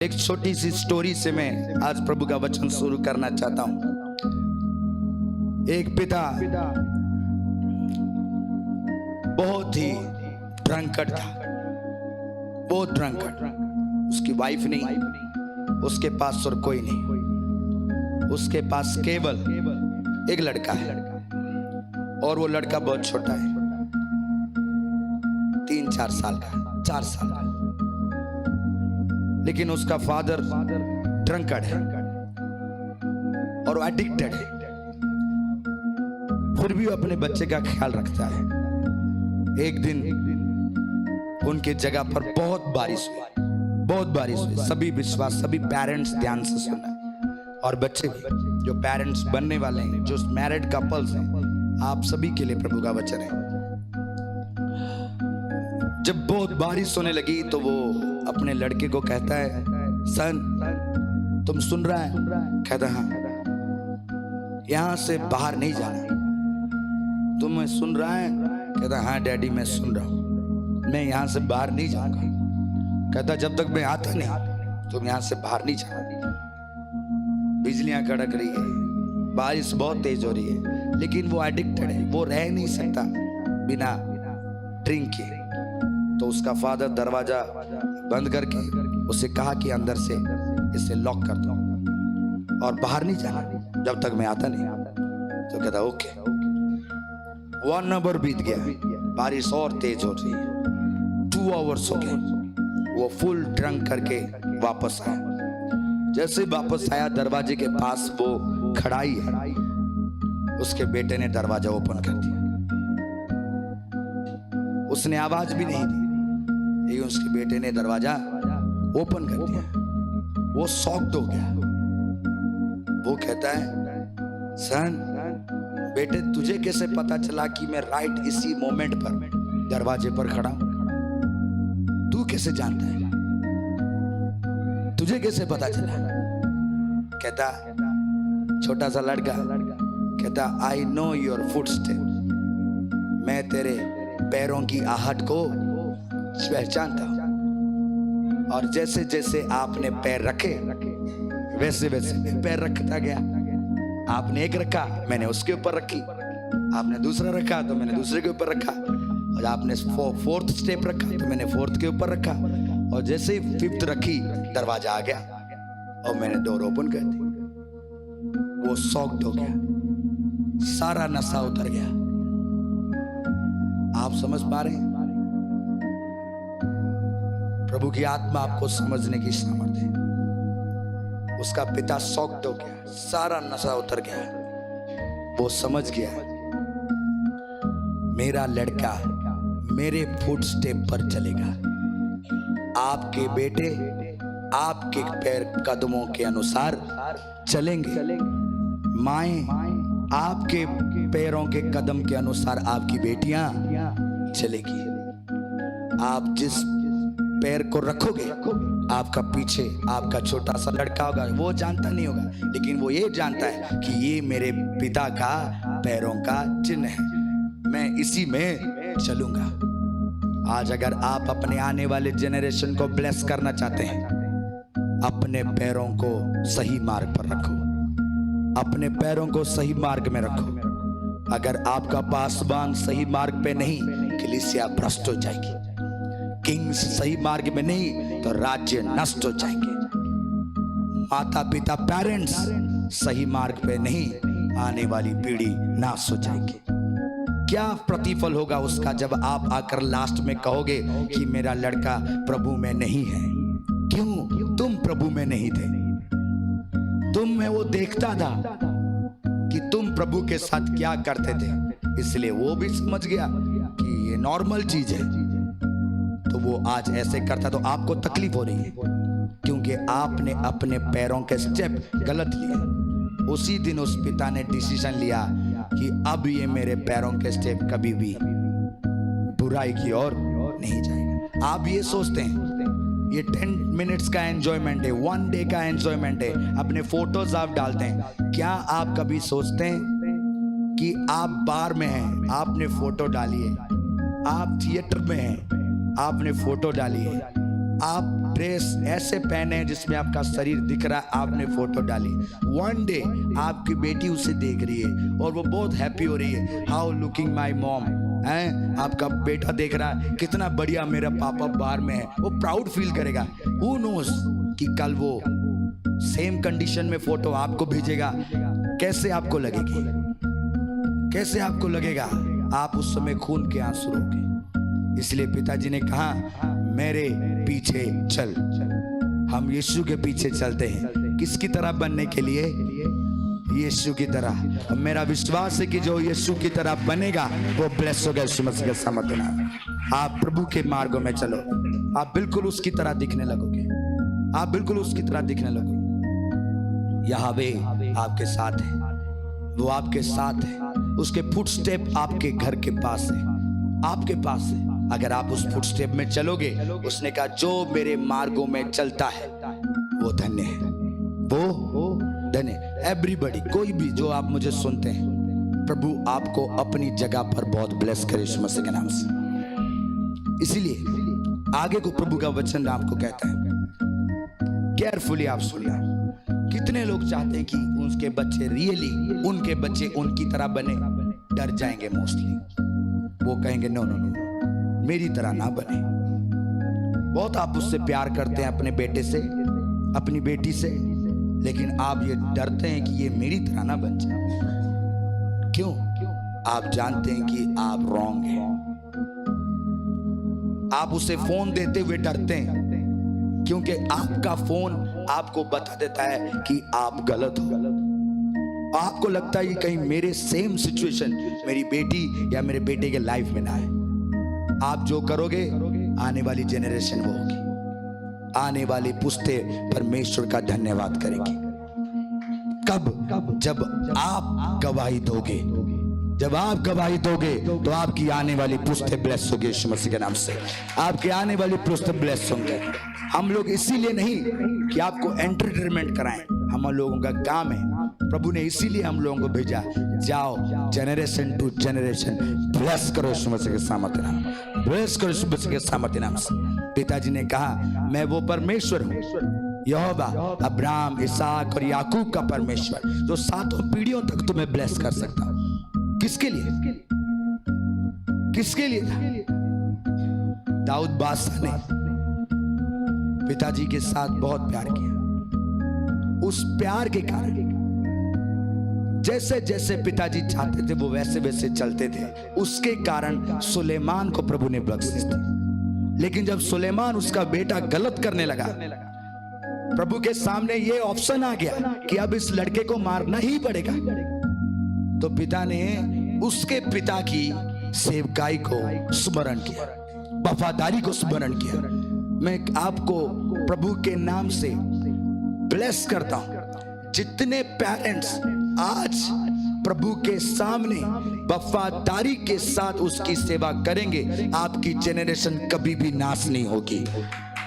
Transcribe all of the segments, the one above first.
एक छोटी सी स्टोरी से मैं आज प्रभु का वचन शुरू करना चाहता हूं। एक पिता बहुत ही ड्रंकर्ड था, बहुत ड्रंकर्ड। उसकी वाइफ नहीं, उसके पास और कोई नहीं, उसके पास केवल एक लड़का है और वो लड़का बहुत छोटा है, 3-4 साल का, 4 साल का। लेकिन उसका फादर ड्रंकर्ड है और एडिक्टेड है, फिर भी वो अपने बच्चे का ख्याल रखता है। एक दिन उनके जगह पर बहुत बारिश हुई, बहुत बारिश हुई। सभी विश्वास, सभी पेरेंट्स ध्यान से सुना, और बच्चे भी जो पेरेंट्स बनने वाले हैं, जो मैरिड कपल्स हैं, आप सभी के लिए प्रभु का वचन है। जब बहुत बारिश होने लगी तो वो अपने लड़के को कहता है, सन तुम सुन रहा है? कहता हाँ। यहां से बाहर नहीं जाना। तुम्हें सुन रहा है? कहता हाँ डैडी मैं सुन रहा हूं, मैं यहां से बाहर नहीं जाऊंगा। कहता जब तक मैं आता नहीं तुम यहां से बाहर नहीं जाना। बिजलियां कड़क रही है, बारिश बहुत तेज हो रही है, लेकिन वो एडिक्टेड है, वो रह नहीं सकता बिना ड्रिंक के। तो उसका फादर दरवाजा बंद करके उसे कहा कि अंदर से इसे लॉक कर दो और बाहर नहीं जाना जब तक मैं आता नहीं। तो कहता ओके। 1 आवर बीत गया, बारिश और तेज हो रही है, 2 आवर्स हो गए। वो फुल ड्रंक करके वापस आया। जैसे वापस आया, दरवाजे के पास वो खड़ा ही है। उसके बेटे ने दरवाजा ओपन कर दिया। उसने आवाज भी नहीं दी, लेकिन उसके बेटे ने दरवाजा ओपन कर दिया। वो शॉक्ड हो गया। वो कहता है, सन बेटे तुझे कैसे पता चला कि मैं राइट इसी मोमेंट पर दरवाजे पर खड़ा हूं? तू कैसे जानता है? तुझे कैसे पता चला? कहता छोटा सा लड़का कहता आई नो योर फुटस्टेप, मैं तेरे पैरों की आहट को पहचानता हूं, और जैसे जैसे आपने पैर रखे वैसे वैसे मैं पैर रखता गया। आपने एक रखा, मैंने उसके ऊपर रखी। आपने दूसरा रखा तो मैंने दूसरे के ऊपर रखा, और आपने 4th स्टेप रखा तो मैंने 4th के ऊपर रखा, और जैसे ही 5th रखी दरवाजा आ गया और मैंने डोर ओपन कर दी। वो शॉक्ड हो गया, सारा नशा उतर गया। आप समझ पा रहे हैं? प्रभु की आत्मा आपको समझने की सामर्थ्य है। उसका पिता शॉक्ड हो गया, सारा नशा उतर गया। वो समझ गया मेरा लड़का मेरे फुटस्टेप पर चलेगा। आपके बेटे आपके पैर कदमों के अनुसार चलेंगे। माएं आपके पैरों के कदम के अनुसार आपकी बेटियां चलेगी। आप जिस पैर को रखोगे, आपका पीछे आपका छोटा सा लड़का होगा। वो जानता नहीं होगा, लेकिन वो ये जानता है कि ये मेरे पिता का पैरों का चिन्ह है, मैं इसी में चलूंगा। आज अगर आप अपने आने वाले जेनरेशन को ब्लेस करना चाहते हैं, अपने पैरों को सही मार्ग पर रखो, अपने पैरों को सही मार्ग में रखो। अगर आपका पासबान सही मार्ग पे नहीं, कलीसिया भ्रष्ट हो जाएगी। किंग्स सही मार्ग में नहीं तो राज्य नष्ट हो जाएंगे। माता पिता पेरेंट्स सही मार्ग पे नहीं, आने वाली पीढ़ी नाश हो जाएगी। क्या प्रतिफल होगा उसका जब आप आकर लास्ट में कहोगे कि मेरा लड़का प्रभु में नहीं है? क्यों? तुम प्रभु में नहीं थे। तुम में वो देखता था कि तुम प्रभु के साथ क्या करते थे, इसलिए वो भी समझ गया कि ये नॉर्मल चीज है, तो वो आज ऐसे करता। तो आपको तकलीफ हो रही है क्योंकि आपने अपने पैरों के स्टेप गलत लिए। उसी दिन उस पिता ने डिसीजन लिया कि अब ये मेरे पैरों के स्टेप कभी भी बुराई की ओर नहीं जाएगा। आप ये सोचते हैं ये 10 मिनट्स का एंजॉयमेंट है, 1 डे का एंजॉयमेंट है, अपने फोटोज आप डालते हैं। क्या आप कभी सोचते हैं कि आप बार में हैं, आपने फोटो डाली है, आप थिएटर में हैं, आपने फोटो डाली है, आप ड्रेस ऐसे पहने जिसमें आपका शरीर दिख रहा है, आपने फोटो डाली। वन डे आपकी बेटी उसे देख रही है और वो बहुत हैप्पी हो रही है, हाउ लुकिंग माई मॉम, हैं? आपका बेटा देख रहा है कितना बढ़िया मेरा पापा बाहर में है, वो प्राउड फील करेगा। हु नोस कि कल वो सेम कंडीशन में फोटो आपको भेजेगा, कैसे आपको लगेगी, कैसे आपको लगेगा? आप उस समय खून के आंसू रोके। इसलिए पिताजी ने कहा मेरे पीछे चल। हम यीशु के पीछे चलते हैं, किसकी तरह बनने के लिए? यीशु की तरह। मेरा विश्वास है कि जो यीशु की तरह बनेगा वो ब्लेस होगा। यीशु मसीह का समझना। आप प्रभु के मार्गों में चलो, आप बिल्कुल उसकी तरह दिखने लगोगे, आप बिल्कुल उसकी तरह दिखने लगोगे। यहोवा आपके साथ है, वो आपके साथ है, उसके फुटस्टेप आपके घर के पास है, आपके पास है। अगर आप उस फुटस्टेप में चलोगे, उसने कहा जो मेरे मार्गों में चलता है वो धन्य है, वो धन्य। एवरीबॉडी, कोई भी जो आप मुझे सुनते हैं, प्रभु आपको अपनी जगह पर बहुत ब्लेस करे यीशु मसीह के नाम से। इसीलिए आगे को प्रभु का वचन आपको कहता है, केयरफुली आप सुनिए। कितने लोग चाहते हैं कि उनके बच्चे रियली उनके बच्चे उनकी तरह बने, डर जाएंगे मोस्टली। वो कहेंगे नो नो नो, मेरी तरह ना बने। बहुत आप उससे प्यार करते हैं, अपने बेटे से, अपनी बेटी से, लेकिन आप ये डरते हैं कि ये मेरी तरह ना बन जाए। क्यों? आप जानते हैं कि आप रॉन्ग हैं। आप उसे फोन देते हुए डरते हैं क्योंकि आपका फोन आपको बता देता है कि आप गलत हो। आपको लगता है कि कहीं मेरे सेम सिचुएशन मेरी बेटी या मेरे बेटे के लाइफ में ना आए। आप जो करोगे, आने वाली जेनरेशन वो होगी, आने वाली पुश्ते परमेश्वर का धन्यवाद करेगी। कब? जब आप गवाही दोगे। जब आप गवाही दोगे तो आपकी आने वाली पुश्ते ब्लेस होगी यीशु मसीह के नाम से। आपके आने वाली पुश्ते ब्लेस होंगे। हम लोग इसीलिए नहीं कि आपको एंटरटेनमेंट कराएं, हम लोगों का काम है। प्रभु ने इसीलिए हम लोगों को भेजा, जाओ जनरेशन टू जनरेशन ब्लेस करो यीशु मसीह के सामर्थ्य नाम, ब्लेस करो यीशु मसीह के सामर्थ्य नाम से। पिताजी ने कहा मैं वो परमेश्वर हूँ, यहोवा अब्राहम, इसहाक और याकूब का परमेश्वर, जो 7 पीढ़ियों तक तुम्हें ब्लेस कर सकता हूँ। किसके लिए? किसके लिए था? दाऊद बादशाह ने पिताजी के साथ बहुत प्यार किया। उस प्यार के कारण जैसे जैसे पिताजी चाहते थे वो वैसे वैसे चलते थे। उसके कारण सुलेमान को प्रभु ने बख्शिश दी। लेकिन जब सुलेमान उसका बेटा गलत करने लगा, प्रभु के सामने ये ऑप्शन आ गया कि अब इस लड़के को मारना ही पड़ेगा। तो पिता ने उसके पिता की सेवकाई को स्मरण किया, वफादारी को स्मरण किया। मैं आपको प्रभु के नाम से ब्लेस करता हूं। जितने पेरेंट्स आज प्रभु के सामने वफादारी के साथ उसकी सेवा करेंगे, आपकी जेनरेशन कभी भी नाश नहीं होगी,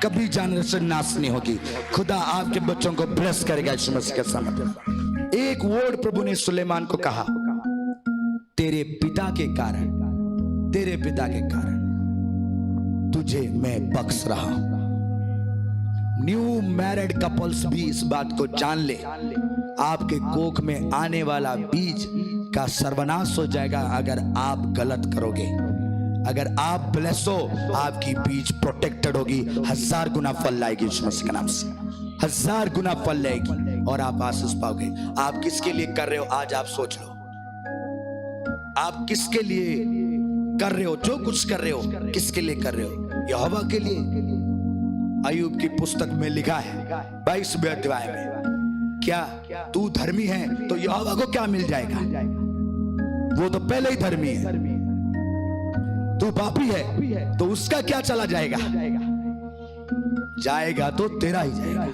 कभी जेनरेशन नाश नहीं होगी। खुदा आपके बच्चों को ब्लेस करेगा यीशु मसीह के सामने। एक वर्ड प्रभु ने सुलेमान को कहा, तेरे पिता के कारण, तेरे पिता के कारण तुझे मैं बख्श रहा हूं। न्यू मैरिड कपल्स भी इस बात को जान ले, आपके कोख में आने वाला बीज का सर्वनाश हो जाएगा अगर आप गलत करोगे। अगर आप ब्लेस हो, आपकी बीज प्रोटेक्टेड होगी, 1000 गुना फल लाएगी यीशु मसीह के नाम से, 1000 गुना फल लाएगी और आप आशीष पाओगे। आप किसके लिए कर रहे हो आज आप सोच लो। आप किसके लिए कर रहे हो? जो कुछ कर रहे हो किसके लिए कर रहे हो? यहोवा के लिए। अय्यूब की पुस्तक में लिखा है 22वें अध्याय में, क्या तू धर्मी है तो यहोवा को क्या मिल जाएगा? वो तो पहले ही धर्मी है। तू पापी है तो उसका क्या चला जाएगा? जाएगा तो तेरा ही जाएगा।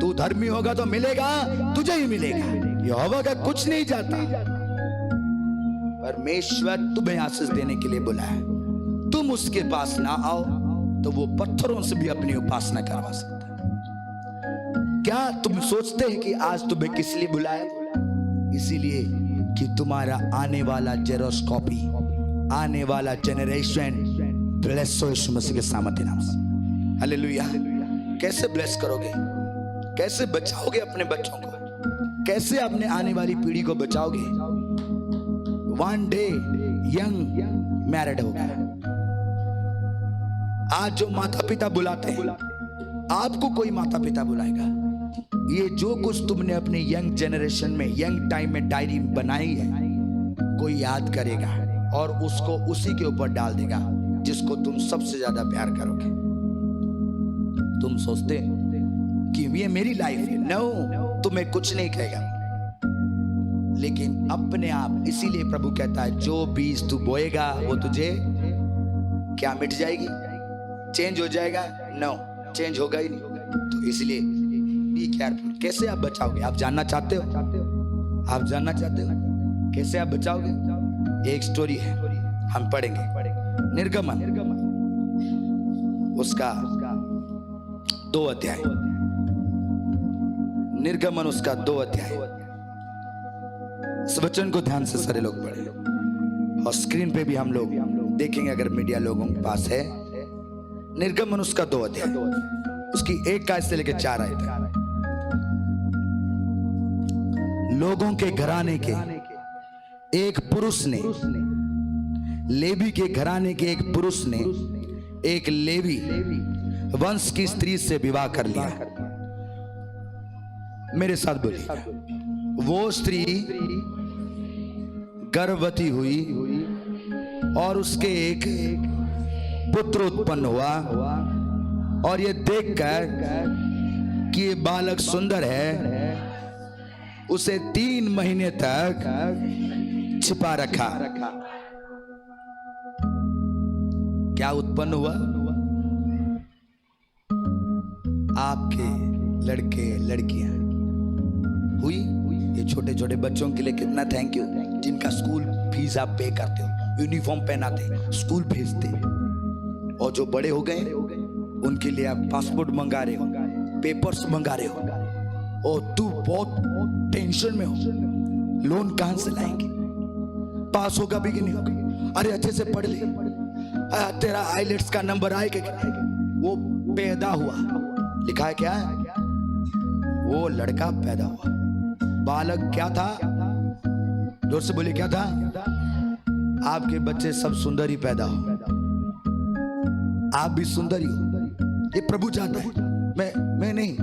तू धर्मी होगा तो मिलेगा, तुझे ही मिलेगा। यहोवा का कुछ नहीं जाता। परमेश्वर तुम्हें आशीष देने के लिए बुलाया। तुम उसके पास ना आओ तो वो पत्थरों से भी अपनी उपासना करवा सकता है। क्या तुम सोचते हैं कि आज तुम्हें किस लिए बुलाया? इसीलिए कि तुम्हारा आने वाला जेरोस्कोपी, आने वाला जेनरेशन ब्लेस हो यीशु मसीह के सामर्थ्य नाम से। हालेलुया। कैसे ब्लेस करोगे, कैसे बचाओगे अपने बच्चों को, कैसे अपने आने वाली पीढ़ी को बचाओगे। वन डे यंग मैरिड हो गया। आज जो माता पिता बुलाते हैं, आपको कोई माता पिता बुलाएगा। ये जो कुछ तुमने अपने यंग जनरेशन में, यंग टाइम में डायरी बनाई है, कोई याद करेगा और उसको उसी के ऊपर डाल देगा जिसको तुम सबसे ज्यादा प्यार करोगे। तुम सोचते कि ये मेरी लाइफ है, नो, तुम्हें कुछ नहीं कहेगा। लेकिन अपने आप, इसीलिए प्रभु कहता है जो बीज तू बोएगा वो तुझे क्या मिट जाएगी, चेंज हो जाएगा? नो, चेंज होगा ही नहीं। तो इसलिए बी केयरफुल। कैसे आप बचाओगे? आप जानना चाहते हो? आप जानना चाहते हो कैसे आप बचाओगे? एक स्टोरी है, हम पढ़ेंगे। निर्गमन उसका 2 अध्याय, निर्गमन उसका 2 अध्याय। इस वचन को ध्यान से सारे लोग पढ़े और स्क्रीन पे भी हम लोग देखेंगे अगर मीडिया लोगों के पास है। निर्गमन उसका 2 अध्याय, उसकी 1 आयत से लेकर 4 आयत। लोगों के घराने के एक पुरुष ने, लेवी के घराने के एक पुरुष ने एक लेवी वंश की स्त्री से विवाह कर लिया। मेरे साथ बोलिए, वो स्त्री गर्भवती हुई और उसके एक पुत्र उत्पन्न हुआ, और ये देखकर कि ये बालक सुंदर है, उसे 3 महीने तक छिपा रखा। क्या उत्पन्न हुआ? आपके लड़के लड़कियां हुई। ये छोटे छोटे बच्चों के लिए कितना थैंक यू, जिनका स्कूल फीस आप पे करते हो, यूनिफॉर्म पहनाते, स्कूल भेजते। और जो बड़े हो गए उनके लिए आप पासपोर्ट मंगा रहे हो, पेपर्स मंगा रहे हो, और तू बहुत टेंशन में हो, लोन कहां से लाएंगे, पास होगा भी कि नहीं होगा, अरे अच्छे से पढ़ ले, तेरा आईलेट्स का नंबर आएगा। वो पैदा हुआ, लिखा है क्या है? वो लड़का पैदा हुआ। बालक क्या था? जोर से बोले, क्या था? आपके बच्चे सब सुंदर ही पैदा हो, आप भी सुंदर ही हो। ये प्रभु चाहता है। मैं नहीं,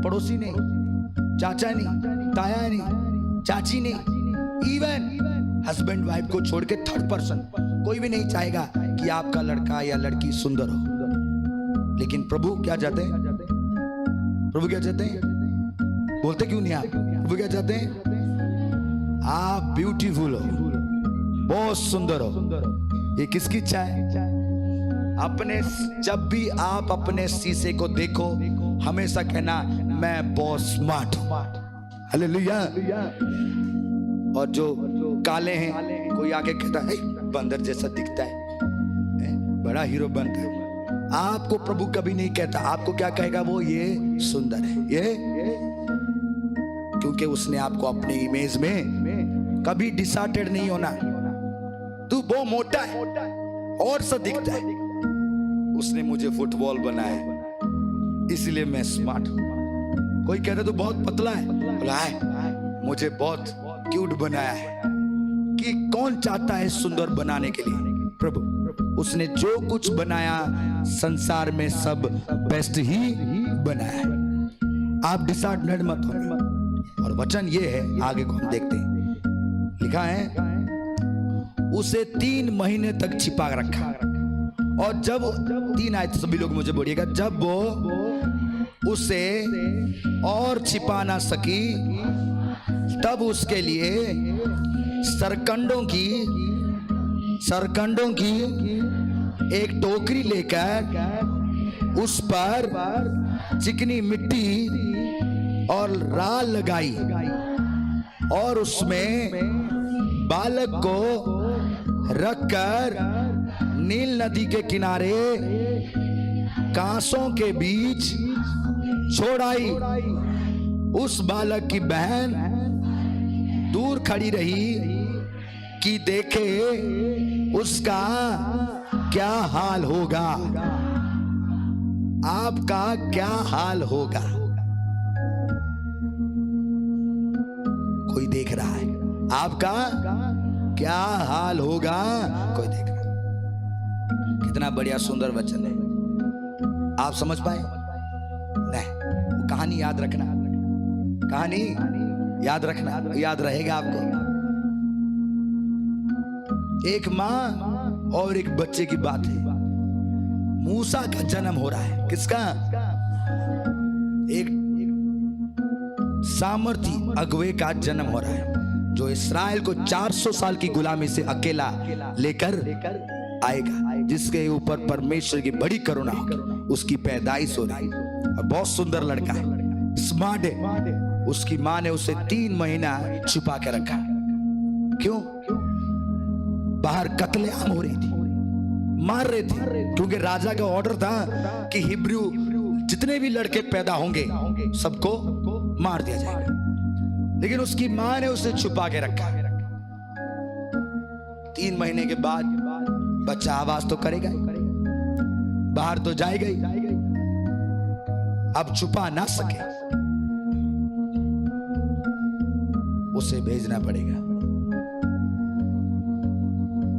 पड़ोसी नहीं, चाचा नहीं, ताया नहीं, चाची नहीं, इवन हस्बैंड वाइफ को छोड़ के 3rd पर्सन कोई भी नहीं चाहेगा कि आपका लड़का या लड़की सुंदर हो। लेकिन प्रभु क्या चाहते हैं? प्रभु क्या चाहते हैं? बोलते क्यों नहीं आप? प्रभु क्या चाहते हैं? आप ब्यूटीफुल हो, बहुत सुंदर हो। ये किसकी इच्छा है? अपने, जब भी आप अपने शीशे को देखो, हमेशा कहना मैं बहुत स्मार्ट हूं। हालेलुया। और जो काले हैं, कोई आके कहता है बंदर जैसा दिखता है, बड़ा हीरो बनता है। आपको प्रभु कभी नहीं कहता, आपको क्या कहेगा? वो ये सुंदर है, ये, क्योंकि उसने आपको अपनी इमेज में कभी डिसऑर्डर्ड नहीं होना। तू बहुत मोटा है और सा दिखता है, उसने मुझे फुटबॉल बनाया इसलिए मैं स्मार्ट हूं। कोई कहता तू बहुत पतला है, बोला है मुझे बहुत क्यूट बनाया है। कि कौन चाहता है सुंदर बनाने के लिए? प्रभु। उसने जो कुछ बनाया संसार में सब बेस्ट ही बनाया है। आप डिसऑर्डर्ड मत हो। और वचन ये है, आगे को हम देखते हैं, लिखा है उसे 3 महीने तक छिपा रखा। और जब 3 आए तो सभी लोग मुझे बोलिएगा, जब वो उसे और छिपा ना सकी, तब उसके लिए सरकंडों की एक टोकरी लेकर उस पर चिकनी मिट्टी और राल लगाई और उसमें बालक को रखकर नील नदी के किनारे कांसों के बीच छोड़ आई। उस बालक की बहन दूर खड़ी रही कि देखे उसका क्या हाल होगा। आपका क्या हाल होगा? कोई देख रहा है? आपका क्या हाल होगा? कोई देख रहा है। कितना बढ़िया सुंदर वचन है। आप समझ पाए? नहीं, वो कहानी याद रखना, कहानी याद रखना, याद रहेगा आपको। एक मां और एक बच्चे की बात है। मूसा का जन्म हो रहा है। किसका? एक सामर्थी अगुवे का जन्म हो रहा है, जो इस्राएल को 400 साल की गुलामी से अकेला लेकर आएगा, जिसके ऊपर परमेश्वर की बड़ी करुणा होगी। उसकी पैदाइश हो रही और बहुत सुंदर लड़का है, स्मार्ट है। उसकी मां ने उसे 3 महीना छुपा के रखा। क्यों? बाहर कत्लेआम हो रही थी, मार रहे थे, क्योंकि राजा का ऑर्डर था कि हिब्रू जितने भी लड़के पैदा होंगे सबको मार दिया जाएगा। लेकिन उसकी मां ने उसे छुपा के रखा। 3 महीने के बाद बच्चा आवाज तो करेगा, बाहर तो जाएगा ही, अब छुपा ना सके, उसे भेजना पड़ेगा।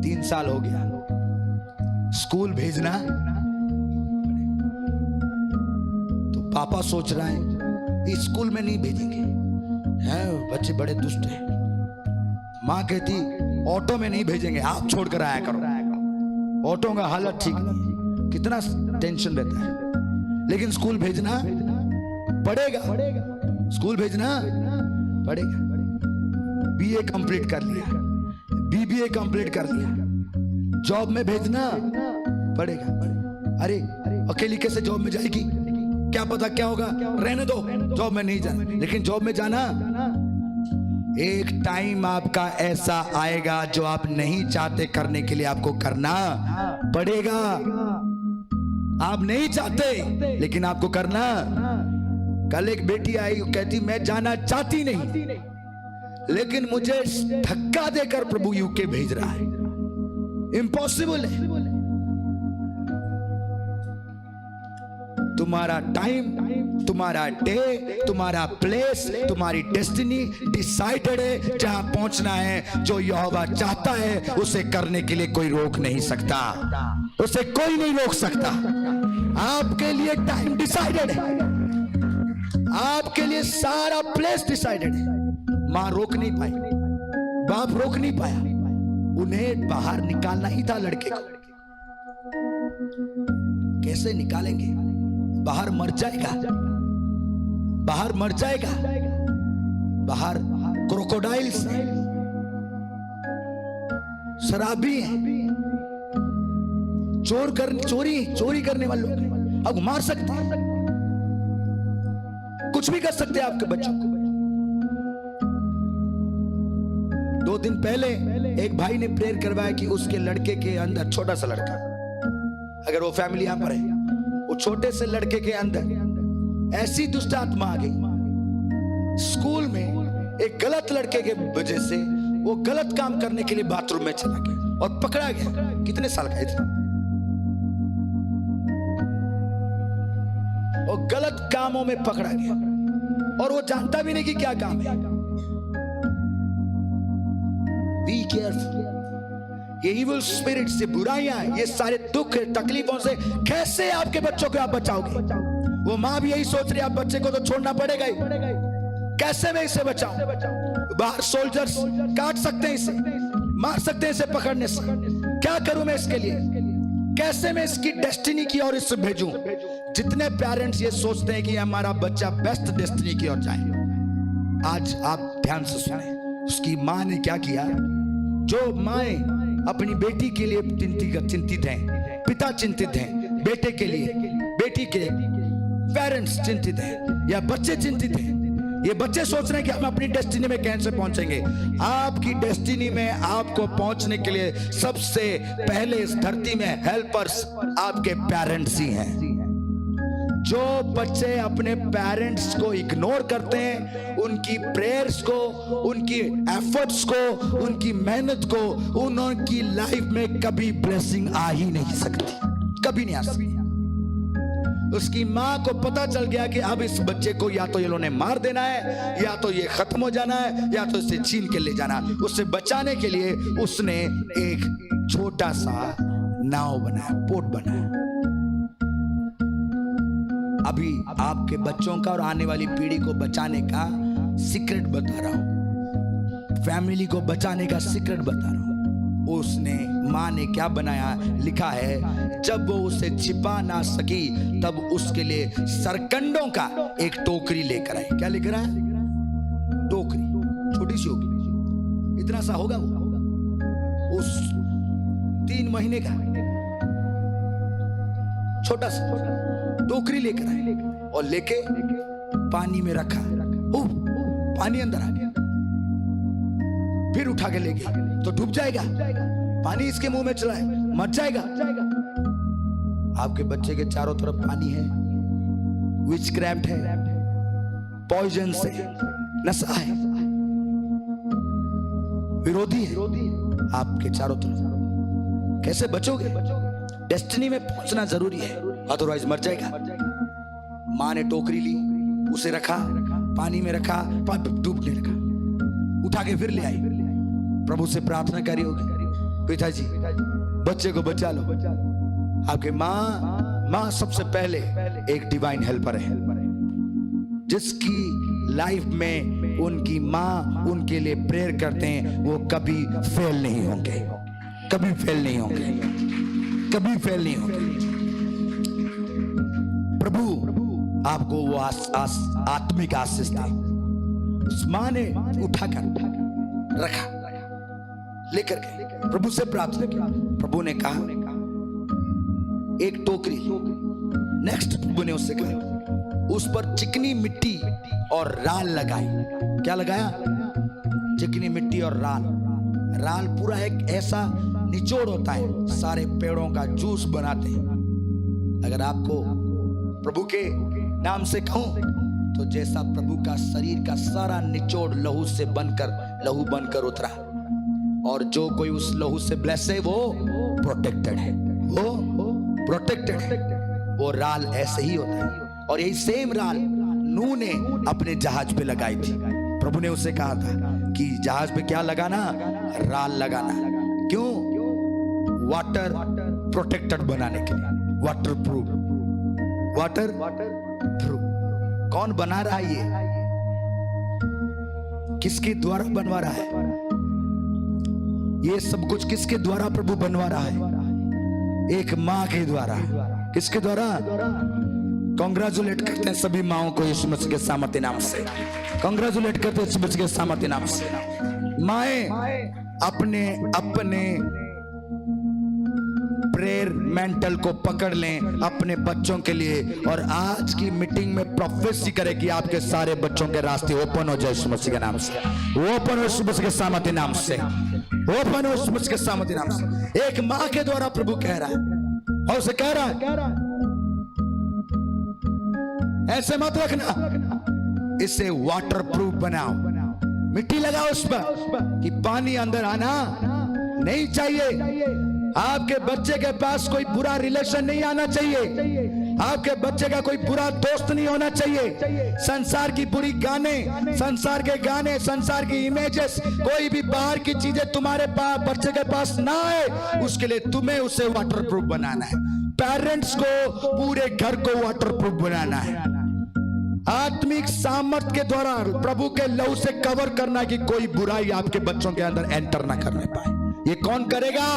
3 साल हो गया, स्कूल भेजना। तो पापा सोच रहा है इस स्कूल में नहीं भेजेंगे, हैं बच्चे बड़े दुष्ट हैं। मां कहती ऑटो में नहीं भेजेंगे, आप छोड़कर आया करो, ऑटो का हालत ठीक नहीं। कितना टेंशन रहता है। लेकिन स्कूल भेजना पड़ेगा, स्कूल भेजना पड़ेगा। बीए कंप्लीट कर लिया, बीबीए कंप्लीट कर लिया, जॉब में भेजना पड़ेगा। अरे अकेली कैसे जॉब में जाएगी? क्या पता क्या होगा, रहने दो, जॉब में नहीं जाना। लेकिन जॉब में जाना, एक टाइम आपका ऐसा आएगा जो आप नहीं चाहते करने के लिए आपको करना पड़ेगा। आप नहीं चाहते लेकिन आपको करना। कल एक बेटी आई, कहती मैं जाना चाहती नहीं, लेकिन मुझे धक्का देकर प्रभु यूके भेज रहा है। इम्पॉसिबल है। तुम्हारा टाइम, तुम्हारा डे, तुम्हारा प्लेस, तुम्हारी डेस्टिनी डिसाइडेड है। जहां पहुंचना है, जो यहोवा चाहता है उसे करने के लिए कोई रोक नहीं सकता, उसे कोई नहीं रोक सकता। आपके लिए टाइम डिसाइडेड है, आपके लिए सारा प्लेस डिसाइडेड है। मां रोक नहीं पाई, बाप रोक नहीं पाया, उन्हें बाहर निकालना ही था लड़के को। कैसे निकालेंगे? बाहर मर जाएगा, बाहर मर जाएगा, बाहर क्रोकोडाइल्स हैं, शराबी हैं, चोरी करने वालों हैं। अब मार सकते हैं, कुछ भी कर सकते हैं आपके बच्चों को। 2 दिन पहले एक भाई ने प्रेयर करवाया कि उसके लड़के के अंदर, छोटा सा लड़का, अगर वो फैमिली यहां पर है, वो छोटे से लड़के के अंदर ऐसी दुष्ट आत्मा आ गई, स्कूल में एक गलत लड़के के वजह से वो गलत काम करने के लिए बाथरूम में चला गया और पकड़ा गया। कितने साल का था? वो गलत कामों में पकड़ा गया और वो जानता भी नहीं कि क्या काम है। Be careful. ये इविल स्पिरिट से, बुराइयां, ये सारे दुख तकलीफों से कैसे आपके बच्चों को आप बचाओगे? वो मां भी यही सोच रही है, आप बच्चे को तो छोड़ना पड़ेगा ही, कैसे मैं इसे बचाऊं? बाहर सोल्जर्स काट सकते हैं इसे, मार सकते हैं इसे पकड़ने से। क्या करूं मैं इसके लिए? कैसे मैं इसकी डेस्टिनी की ओर इसे भेजूं? जितने पेरेंट्स ये सोचते हैं कि हमारा बच्चा बेस्ट डेस्टिनी की ओर जाए, आज आप ध्यान से सुने उसकी मां ने क्या किया। जो माएं अपनी बेटी के लिए चिंतित हैं, पिता चिंतित हैं बेटे के लिए, बेटी के पेरेंट्स चिंतित हैं, या बच्चे चिंतित हैं। ये बच्चे सोच रहे हैं कि हम अपनी डेस्टिनी में कैसे पहुंचेंगे। आपकी डेस्टिनी में आपको पहुंचने के लिए सबसे पहले इस धरती में हेल्पर्स आपके पेरेंट्स ही हैं। जो बच्चे अपने पेरेंट्स को इग्नोर करते हैं, उनकी प्रेयर्स को, उनकी एफर्ट्स को, उनकी मेहनत को, उनकी लाइफ में कभी ब्लेसिंग आ ही नहीं सकती, कभी नहीं आ सकती। उसकी माँ को पता चल गया कि अब इस बच्चे को या तो ये लोगों ने मार देना है, या तो ये खत्म हो जाना है, या तो इसे छीन के ले जाना। उससे बचाने के लिए उसने एक छोटा सा नाव बनाया, बोट बनाया। अभी आपके बच्चों का और आने वाली पीढ़ी को बचाने का सीक्रेट बता रहा हूं, फैमिली को बचाने का सीक्रेट बता रहा हूं। उसने, माँ ने क्या बनाया, लिखा है जब वो उसे छिपा ना सकी तब उसके लिए सरकंडों का एक टोकरी लेकर आई। क्या लिख रहा है? टोकरी, छोटी सी होगी, इतना सा होगा वो, उस 3 महीने का छोटा सा टोकरी लेकर आए और लेके पानी में रखा। पानी अंदर आ गया, फिर उठा के ले गए तो डूब जाएगा, पानी इसके मुंह में चला है, मर जाएगा। आपके बच्चे के चारों तरफ पानी है, विचक्राफ्ट है, पॉइजन से नशा है, विरोधी है आपके चारों तरफ। कैसे बचोगे? डेस्टिनी में पहुंचना जरूरी है, अदरवाइज मर जाएगा। माँ ने टोकरी ली, उसे रखा, पानी में रखा, डूबने लगा, उठा के फिर ले आई। प्रभु से प्रार्थना करी होगी, पिताजी बच्चे को बचा लो। आपके माँ सबसे पहले एक डिवाइन हेल्पर है, जिसकी लाइफ में उनकी माँ उनके लिए प्रेयर करते हैं, वो कभी फेल नहीं होंगे, कभी फेल नहीं होंगे, कभी फेल नहीं होंगे। प्रभु आपको वो आत्मिक आशीष दे। उस माँ ने उठाकर रखा, लेकर गए, प्रभु से प्रार्थना की। प्रभु ने कहा एक टोकरी, नेक्स्ट प्रभु ने उससे कहा उस पर चिकनी मिट्टी और राल लगाई। क्या लगाया? चिकनी मिट्टी और राल। राल पूरा एक ऐसा निचोड़ होता है, सारे पेड़ों का जूस बनाते हैं। अगर आपको प्रभु के नाम से कहूं तो जैसा प्रभु का शरीर का सारा निचोड़ लहू बनकर उतरा, और जो कोई उस लहू से ब्लेस है वो प्रोटेक्टेड है, वो प्रोटेक्टेड है। वो राल ऐसे ही होता है, और यही सेम राल नूह ने अपने जहाज पे लगाई थी। प्रभु ने उसे कहा था कि जहाज पे क्या लगाना? राल लगाना। क्यों? वाटर प्रोटेक्टेड बनाने के लिए, वाटर प्रूफ। कौन बना रहा है ये? किसके द्वारा बनवा रहा है ये सब कुछ? किसके द्वारा प्रभु बनवा रहा है? एक माँ के द्वारा। किसके द्वारा? कॉन्ग्रेचुलेट करते हैं सभी माओं को यीशु मसीह के सामर्थ्य नाम से। कॉन्ग्रेचुलेट करते हैं यीशु मसीह के सामर्थ्य नाम से। माएं अपने प्रेयर मेंटल को पकड़ लें अपने बच्चों के लिए, और आज की मीटिंग में प्रोफेसी करें कि आपके सारे बच्चों के रास्ते ओपन हो जाए यीशु मसीह के नाम से, ओपन हो यीशु मसीह के सामर्थ्य नाम से, ओपन हो यीशु मसीह के सामर्थ्य नाम से। एक माँ के द्वारा प्रभु कह रहा है, और उसे कह रहा है ऐसे मत रखना, इसे वाटर प्रूफ बनाओ, मिट्टी लगाओ उस पर कि पानी अंदर आना नहीं चाहिए। आपके बच्चे के पास कोई बुरा रिलेशन नहीं आना चाहिए, आपके बच्चे का कोई बुरा दोस्त नहीं होना चाहिए। संसार की बुरी गाने, संसार के गाने, संसार की इमेजेस, कोई भी बाहर की चीजें तुम्हारे बच्चे के पास ना आए, उसके लिए तुम्हें उसे वाटरप्रूफ बनाना है। पेरेंट्स को पूरे घर को वाटरप्रूफ बनाना है, आत्मिक सामर्थ के द्वारा प्रभु के लहू से कवर करना कि कोई बुराई आपके बच्चों के अंदर एंटर ना करने पाए। ये कौन करेगा?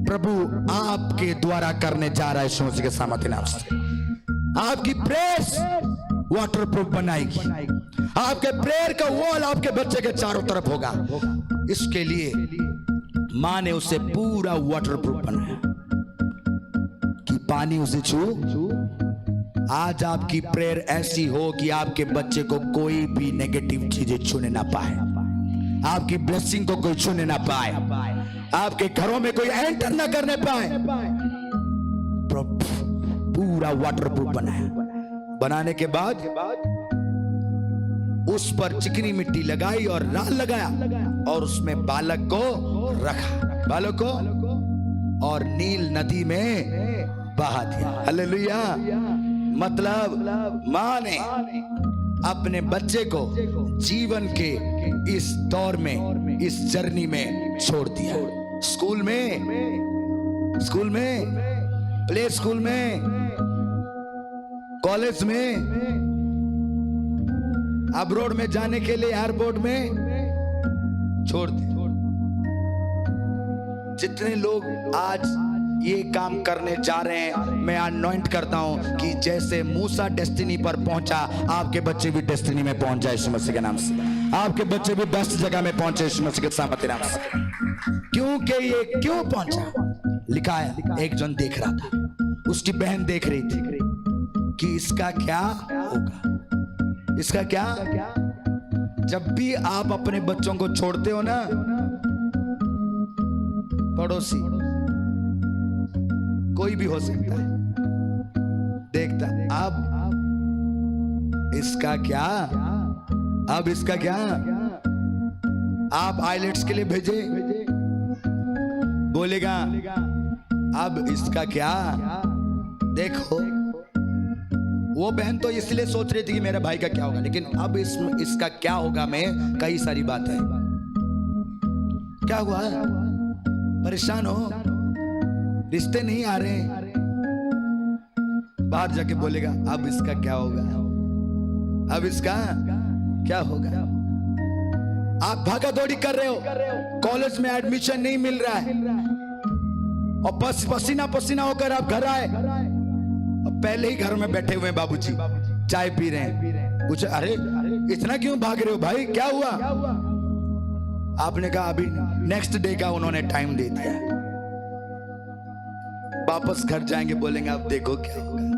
प्रभु आपके द्वारा करने जा रहा है यीशु मसीह के सामर्थ्य नाम से। आपकी प्रेयर्स वाटरप्रूफ बनाएगी, आपके प्रेयर का वॉल आपके बच्चे के चारों तरफ होगा। इसके लिए मां ने उसे पूरा वाटरप्रूफ बनाया कि पानी उसे छू। आज आपकी प्रेयर ऐसी हो कि आपके बच्चे को कोई भी नेगेटिव चीजें छूने ना पाए, आपकी ब्लेसिंग को कोई छूने ना पाए, आपके घरों में कोई एंटर ना करने पाए। पूरा वाटरप्रूफ बनाया। बनाने के बाद उस पर चिकनी मिट्टी लगाई और राल लगाया और उसमें बालक को रखा, बालक को, और नील नदी में बहा दिया। हालेलुया। मतलब माँ ने अपने बच्चे को जीवन के इस दौर में, इस जर्नी में छोड़ दिया। स्कूल में, प्ले स्कूल में, कॉलेज में, अब्रॉड में जाने के लिए एयरपोर्ट में छोड़ दिया। जितने लोग आज ये काम करने जा रहे हैं, मैं अनॉइंट करता हूं कि जैसे मूसा डेस्टिनी पर पहुंचा, आपके बच्चे भी डेस्टिनी में पहुंच जाए यीशु मसीह के नाम से। आपके बच्चे भी बेस्ट जगह में पहुंचे यीशु मसीह के सामर्थ्य नाम से। क्योंकि ये क्यों पहुंचा, लिखा है एक जन देख रहा था, उसकी बहन देख रही थी कि इसका क्या होगा, इसका क्या। जब भी आप अपने बच्चों को छोड़ते हो ना, पड़ोसी कोई भी हो सकता है, देखता अब इसका क्या, अब इसका क्या। आप आइलेट्स के लिए भेजे, बोलेगा अब इसका क्या। देखो वो बहन तो इसलिए सोच रही थी कि मेरे भाई का क्या होगा, लेकिन अब इसका क्या होगा में कई सारी बात है। क्या हुआ, परेशान हो, रिश्ते नहीं आ रहे, बाहर जाके बोलेगा अब इसका क्या होगा, अब इसका क्या होगा। आप भागा दौड़ी कर रहे हो, कॉलेज में एडमिशन नहीं मिल रहा है, और पसीना पसीना होकर आप घर आए, और पहले ही घर में बैठे हुए बाबूजी चाय पी रहे हैं। पूछे अरे इतना क्यों भाग रहे हो भाई, क्या हुआ। आपने कहा अभी नेक्स्ट डे का उन्होंने टाइम दे दिया। वापस घर जाएंगे, बोलेंगे अब देखो क्या होगा।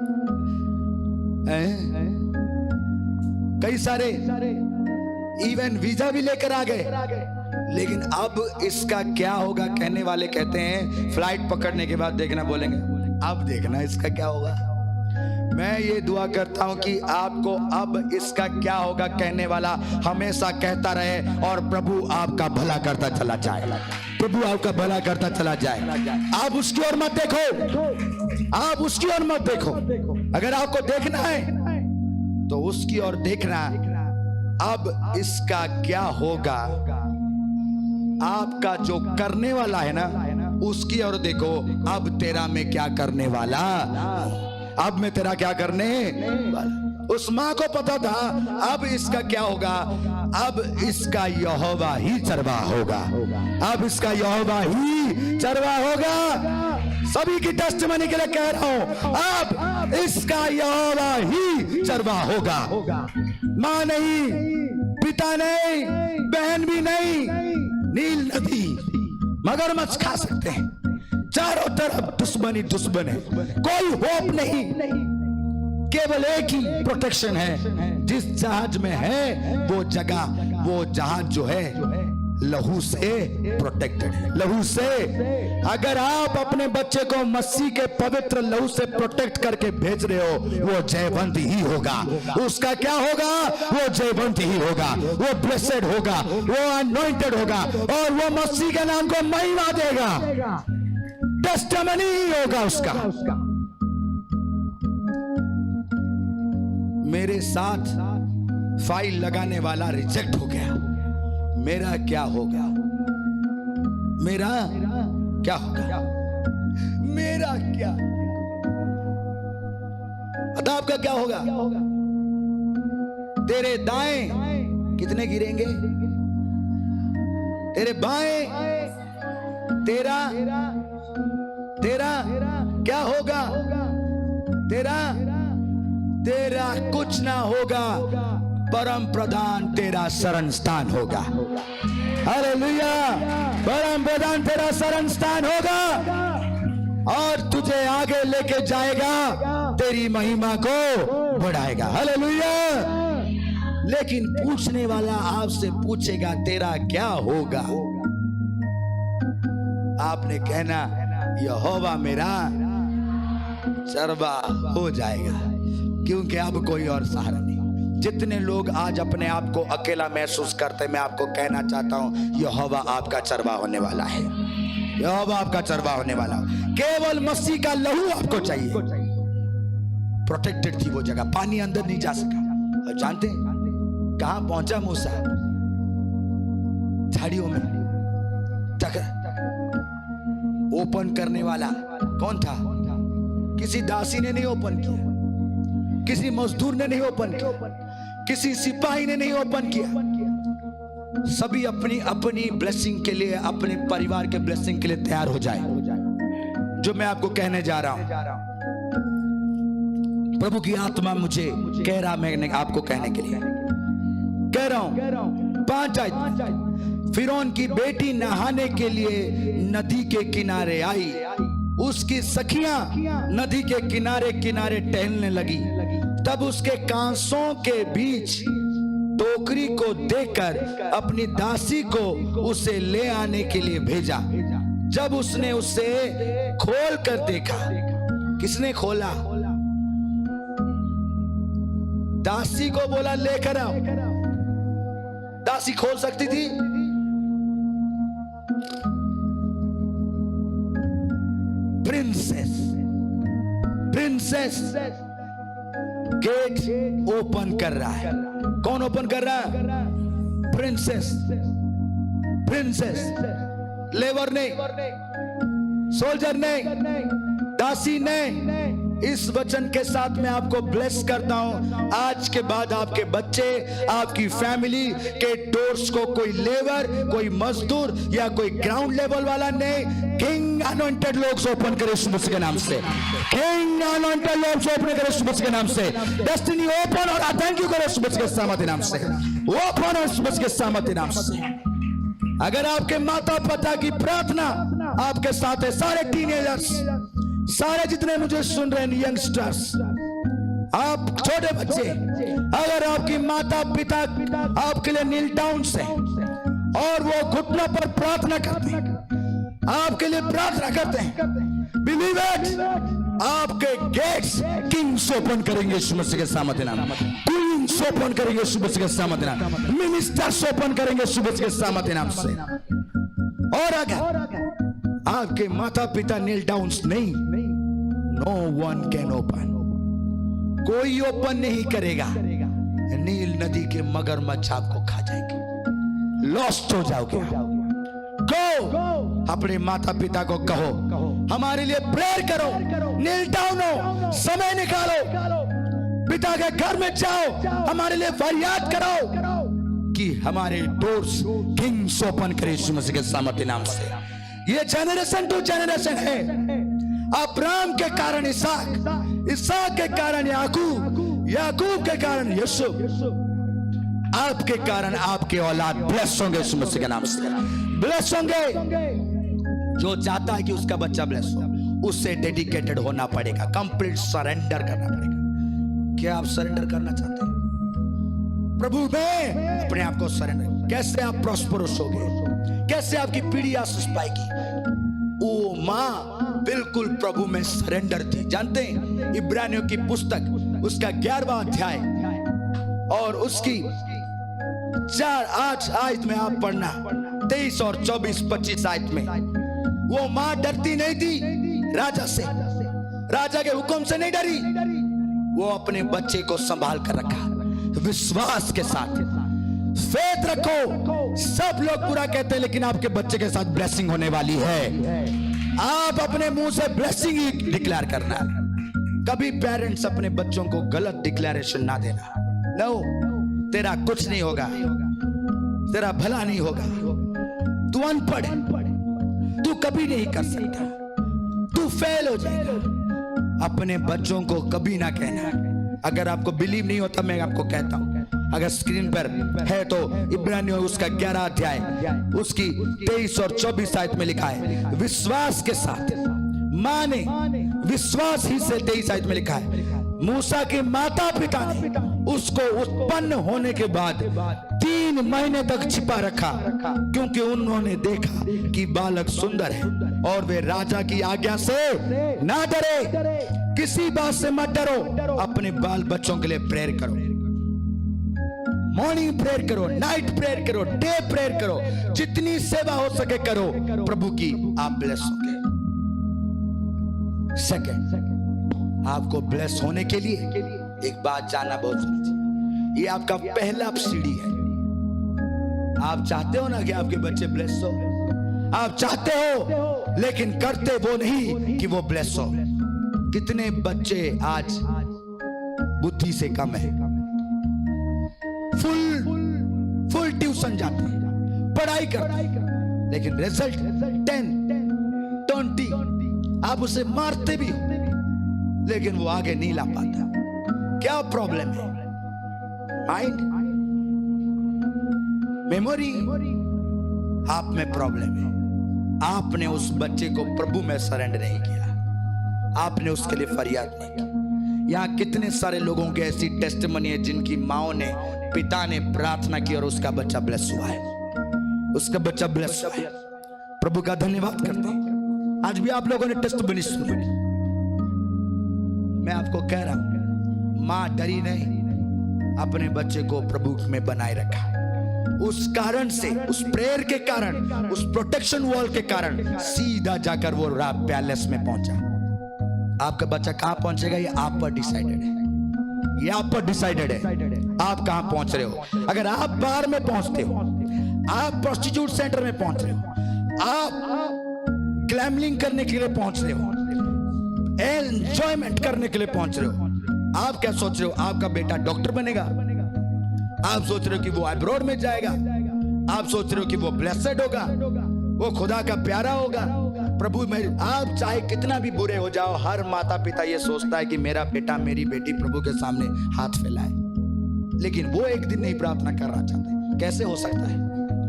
कई सारे इवन वीजा भी लेकर आ गए, लेकिन अब इसका क्या होगा कहने वाले कहते हैं फ्लाइट पकड़ने के बाद देखना, बोलेंगे अब देखना इसका क्या होगा। मैं ये दुआ करता हूं कि आपको अब इसका क्या होगा कहने वाला हमेशा कहता रहे, और प्रभु आपका भला करता चला जाए, प्रभु आपका भला करता चला जाए। आप उसकी ओर मत देखो, आप उसकी ओर मत देखो। अगर आपको देखना है तो उसकी ओर देखना, अब इसका क्या होगा। आपका जो करने वाला है ना, उसकी ओर देखो, अब तेरा मैं क्या करने वाला, अब मैं तेरा क्या करने वाला। उस माँ को पता था अब इसका क्या होगा, अब इसका यहोवा ही चरवाह होगा, अब इसका यहोवा ही चरवाह होगा। सभी की टेस्टिमनी के लिए कह रहा हूं, अब इसका यहोवा ही चरवाह होगा। माँ नहीं, पिता नहीं, बहन भी नहीं, नील नदी मगरमच्छ खा सकते हैं, चारों तरफ दुश्मनी दुश्मन है, कोई होप नहीं, केवल एक ही प्रोटेक्शन है। जिस जहाज में है वो जगह, वो जहाज जो है लहू से प्रोटेक्टेड है, लहू से। अगर आप अपने बच्चे को मसीह के पवित्र लहू से प्रोटेक्ट करके भेज रहे हो, वो जयवंत ही होगा। उसका क्या होगा, वो जयवंत ही होगा, वो ब्लेसेड होगा, वो अनॉइंटेड होगा, और वो मसीह के नाम को महिमा देगा, टेस्टिमनी ही होगा उसका। मेरे साथ फाइल लगाने वाला रिजेक्ट हो गया, मेरा क्या होगा, मेरा क्या होगा, मेरा क्या, पता आपका क्या होगा। तेरे दाएं कितने गिरेंगे, तेरे बाएं, तेरा क्या होगा, तेरा कुछ ना होगा, परम प्रधान तेरा शरण स्थान होगा। हालेलुया, परम प्रधान तेरा शरण स्थान होगा, और तुझे आगे लेके जाएगा, तेरी महिमा को बढ़ाएगा। हालेलुया। लेकिन पूछने वाला आपसे पूछेगा तेरा क्या होगा, आपने कहना यहोवा मेरा चरवाह हो जाएगा, क्योंकि अब कोई और सहारा नहीं। जितने लोग आज अपने आप को अकेला महसूस करते, मैं आपको कहना चाहता हूं यहोवा आपका चरवाह होने वाला है, यहोवा आपका चरवाह होने वाला है। केवल मसीह का लहू आपको चाहिए। प्रोटेक्टेड थी वो जगह, पानी अंदर नहीं जा सका। और जानते हैं कहां पहुंचा मूसा? झाड़ियों में। ओपन करने वाला कौन था? किसी दासी ने नहीं ओपन किया, किसी मजदूर ने नहीं ओपन किया, किसी सिपाही ने नहीं ओपन किया। सभी अपनी अपनी ब्लेसिंग के लिए, अपने परिवार के ब्लेसिंग के लिए तैयार हो जाए। जो मैं आपको कहने जा रहा हूं, प्रभु की आत्मा मुझे कह रहा, मैं आपको कहने के लिए कह रहा हूं। 5 आयत। फिरौन की बेटी नहाने के लिए नदी के किनारे आई। उसकी सखियां नदी के किनारे किनारे टहलने लगी। तब उसके कांसों के बीच टोकरी को देखकर अपनी दासी को उसे ले आने के लिए भेजा। जब उसने उसे खोल कर देखा, किसने खोला? दासी को बोला लेकर आओ। दासी खोल सकती थी? प्रिंसेस गेट ओपन कर रहा है। कौन ओपन कर रहा है? प्रिंसेस। लेबर नहीं, सोल्जर नहीं, दासी नहीं। इस वचन के साथ मैं आपको ब्लेस करता हूं। आज के बाद आपके बच्चे, आपकी फैमिली के डोर्स को कोई लेबर, कोई मजदूर या कोई ग्राउंड लेवल वाला नहीं, किंग अनॉइंटेड लोग ओपन करे यीशु मसीह के नाम से। किंग अनॉइंटेड लोग ओपन करे यीशु मसीह के नाम से। डेस्टिनी ओपन और थैंक यू करे यीशु मसीह के सामर्थ्य नाम से। ओपन और यीशु मसीह के सामर्थ्य नाम से। अगर आपके माता पिता की प्रार्थना आपके साथ है, सारे टीनेजर्स, सारे जितने मुझे सुन रहे हैं, यंगस्टर्स, आप छोटे बच्चे, अगर आपकी माता पिता आपके लिए नील डाउन से और वो घुटनों पर प्रार्थना करते हैं, आपके लिए प्रार्थना करते हैं, बिलीव इट, आपके गेट्स किंग्स ओपन करेंगे यीशु मसीह के सामर्थ्य नाम। क्वींस ओपन करेंगे यीशु मसीह के सामर्थ्य नाम। मिनिस्टर्स ओपन करेंगे यीशु मसीह के सामर्थ्य नाम से। और अगर आपके माता पिता नील डाउन नहीं, नो वन कैन ओपन, कोई ओपन नहीं करेगा। नील नदी के मगरमच्छ आपको खा जाएंगे, लॉस्ट हो जाओगे। गो, अपने माता पिता को कहो हमारे लिए प्रेयर करो, नील डाउन हो, समय निकालो, पिता के घर में जाओ, हमारे लिए फरियाद करो कि हमारे डोर्स किंग्स ओपन करे यीशु मसीह के सामर्थ्य नाम से। ये जनरेशन टू जनरेशन है। अब्राहम के कारण इसहाक, इसहाक के कारण याकूब, याकूब के कारण यूसुफ, आपके कारण आपके औलाद ब्लेस होंगे यीशु मसीह के नाम से। ब्लेस होंगे। जो चाहता है कि उसका बच्चा ब्लेस हो, उससे डेडिकेटेड होना पड़ेगा, कंप्लीट सरेंडर करना पड़ेगा। क्या आप सरेंडर करना चाहते हैं प्रभु में? अपने आप को सरेंडर। कैसे आप प्रॉस्परस होगे, कैसे आपकी पीढ़ी आशीष पाएगी? ओ माँ बिल्कुल प्रभु में सरेंडर थी। जानते हैं इब्रानियों की पुस्तक उसका 11वां अध्याय और उसकी 4-8 आयत में आप पढ़ना, 23 और 24-25 आयत में, वो माँ डरती नहीं थी राजा से, राजा के हुक्म से नहीं डरी। वो अपने बच्चे को संभाल कर रखा विश्वास के साथ। फेथ रखो। सब लोग बुरा कहते हैं लेकिन आपके बच्चे के साथ ब्लेसिंग होने वाली है। आप अपने मुंह से ब्लेसिंग ही डिक्लेयर करना। कभी पेरेंट्स अपने बच्चों को गलत डिक्लेरेशन ना देना। नो, तेरा कुछ नहीं होगा, तेरा भला नहीं होगा, तू अनपढ़ है, तू कभी नहीं कर सकता, तू फेल हो जाएगा। अपने बच्चों को कभी ना कहना। अगर आपको बिलीव नहीं होता मैं आपको कहता हूं, अगर स्क्रीन पर है तो इब्रानियों उसका 11 अध्याय उसकी 23 और 24 आयत में लिखा है, विश्वास के साथ मां ने, विश्वास ही से 23 आयत में लिखा है, मूसा के माता पिता ने उसको उत्पन्न होने के बाद 3 महीने तक छिपा रखा, क्योंकि उन्होंने देखा कि बालक सुंदर है और वे राजा की आज्ञा से ना डरे। किसी बात से मत डरो। अपने बाल बच्चों के लिए प्रेयर करो, मॉर्निंग प्रेयर करो, नाइट प्रेयर करो, डे प्रेयर करो, जितनी सेवा हो सके करो। प्रभु की आप ब्लेस होंगे। सेकंड, आपको ब्लेस होने के लिए एक बात जानना बहुत जरूरी है। ये आपका पहला सीढ़ी है। आप चाहते हो ना कि आपके बच्चे ब्लेस हो, आप चाहते हो, लेकिन करते वो नहीं कि वो ब्लेस हो। कितने बच्चे आज बुद्धि से कम है, फुल ट्यूशन जाते हैं, पढ़ाई करते हैं, लेकिन रिजल्ट 10, 20, आप उसे मारते भी हो, लेकिन वो आगे नहीं ला पाता। क्या प्रॉब्लम है? माइंड, मेमोरी, आप में प्रॉब्लम है। आपने उस बच्चे को प्रभु में सरेंडर नहीं किया, आपने उसके लिए फरियाद नहीं की। यहां कितने सारे लोगों की ऐसी टेस्टिमनी है जिनकी माओ ने, पिता ने प्रार्थना की और उसका बच्चा ब्लेस हुआ है, उसका बच्चा ब्लेस हुआ है। प्रभु का धन्यवाद करते हैं। आज भी आप लोगों ने टेस्टिमनी सुनी। मैं आपको कह रहा हूं, मां डरी नहीं, अपने बच्चे को प्रभु में बनाए रखा। उस कारण से, उस प्रेयर के कारण, उस प्रोटेक्शन वॉल के कारण सीधा जाकर वो पैलेस में पहुंचा। आपका बच्चा कहां पहुंचेगा ये आप पर डिसाइडेड है, ये आप पर डिसाइडेड है। आप कहां पहुंच रहे हो? अगर आप बार में पहुंचते हो, आप प्रोस्टिट्यूट सेंटर में पहुंच रहे हो, आप ग्लैमलिंग करने के लिए पहुंच रहे हो, एंजॉयमेंट करने के लिए पहुंच रहे हो, आप क्या सोच रहे हो? आपका बेटा डॉक्टर बनेगा, आप सोच रहे हो कि वो अब्रॉड में जाएगा, आप सोच रहे हो कि वो ब्लेसेड होगा, वो खुदा का प्यारा होगा। प्रभु में आप चाहे कितना भी बुरे हो जाओ, हर माता पिता ये सोचता है कि मेरा बेटा, मेरी बेटी प्रभु के सामने हाथ फैलाए, लेकिन वो एक दिन नहीं प्रार्थना करना चाहते। कैसे हो सकता है?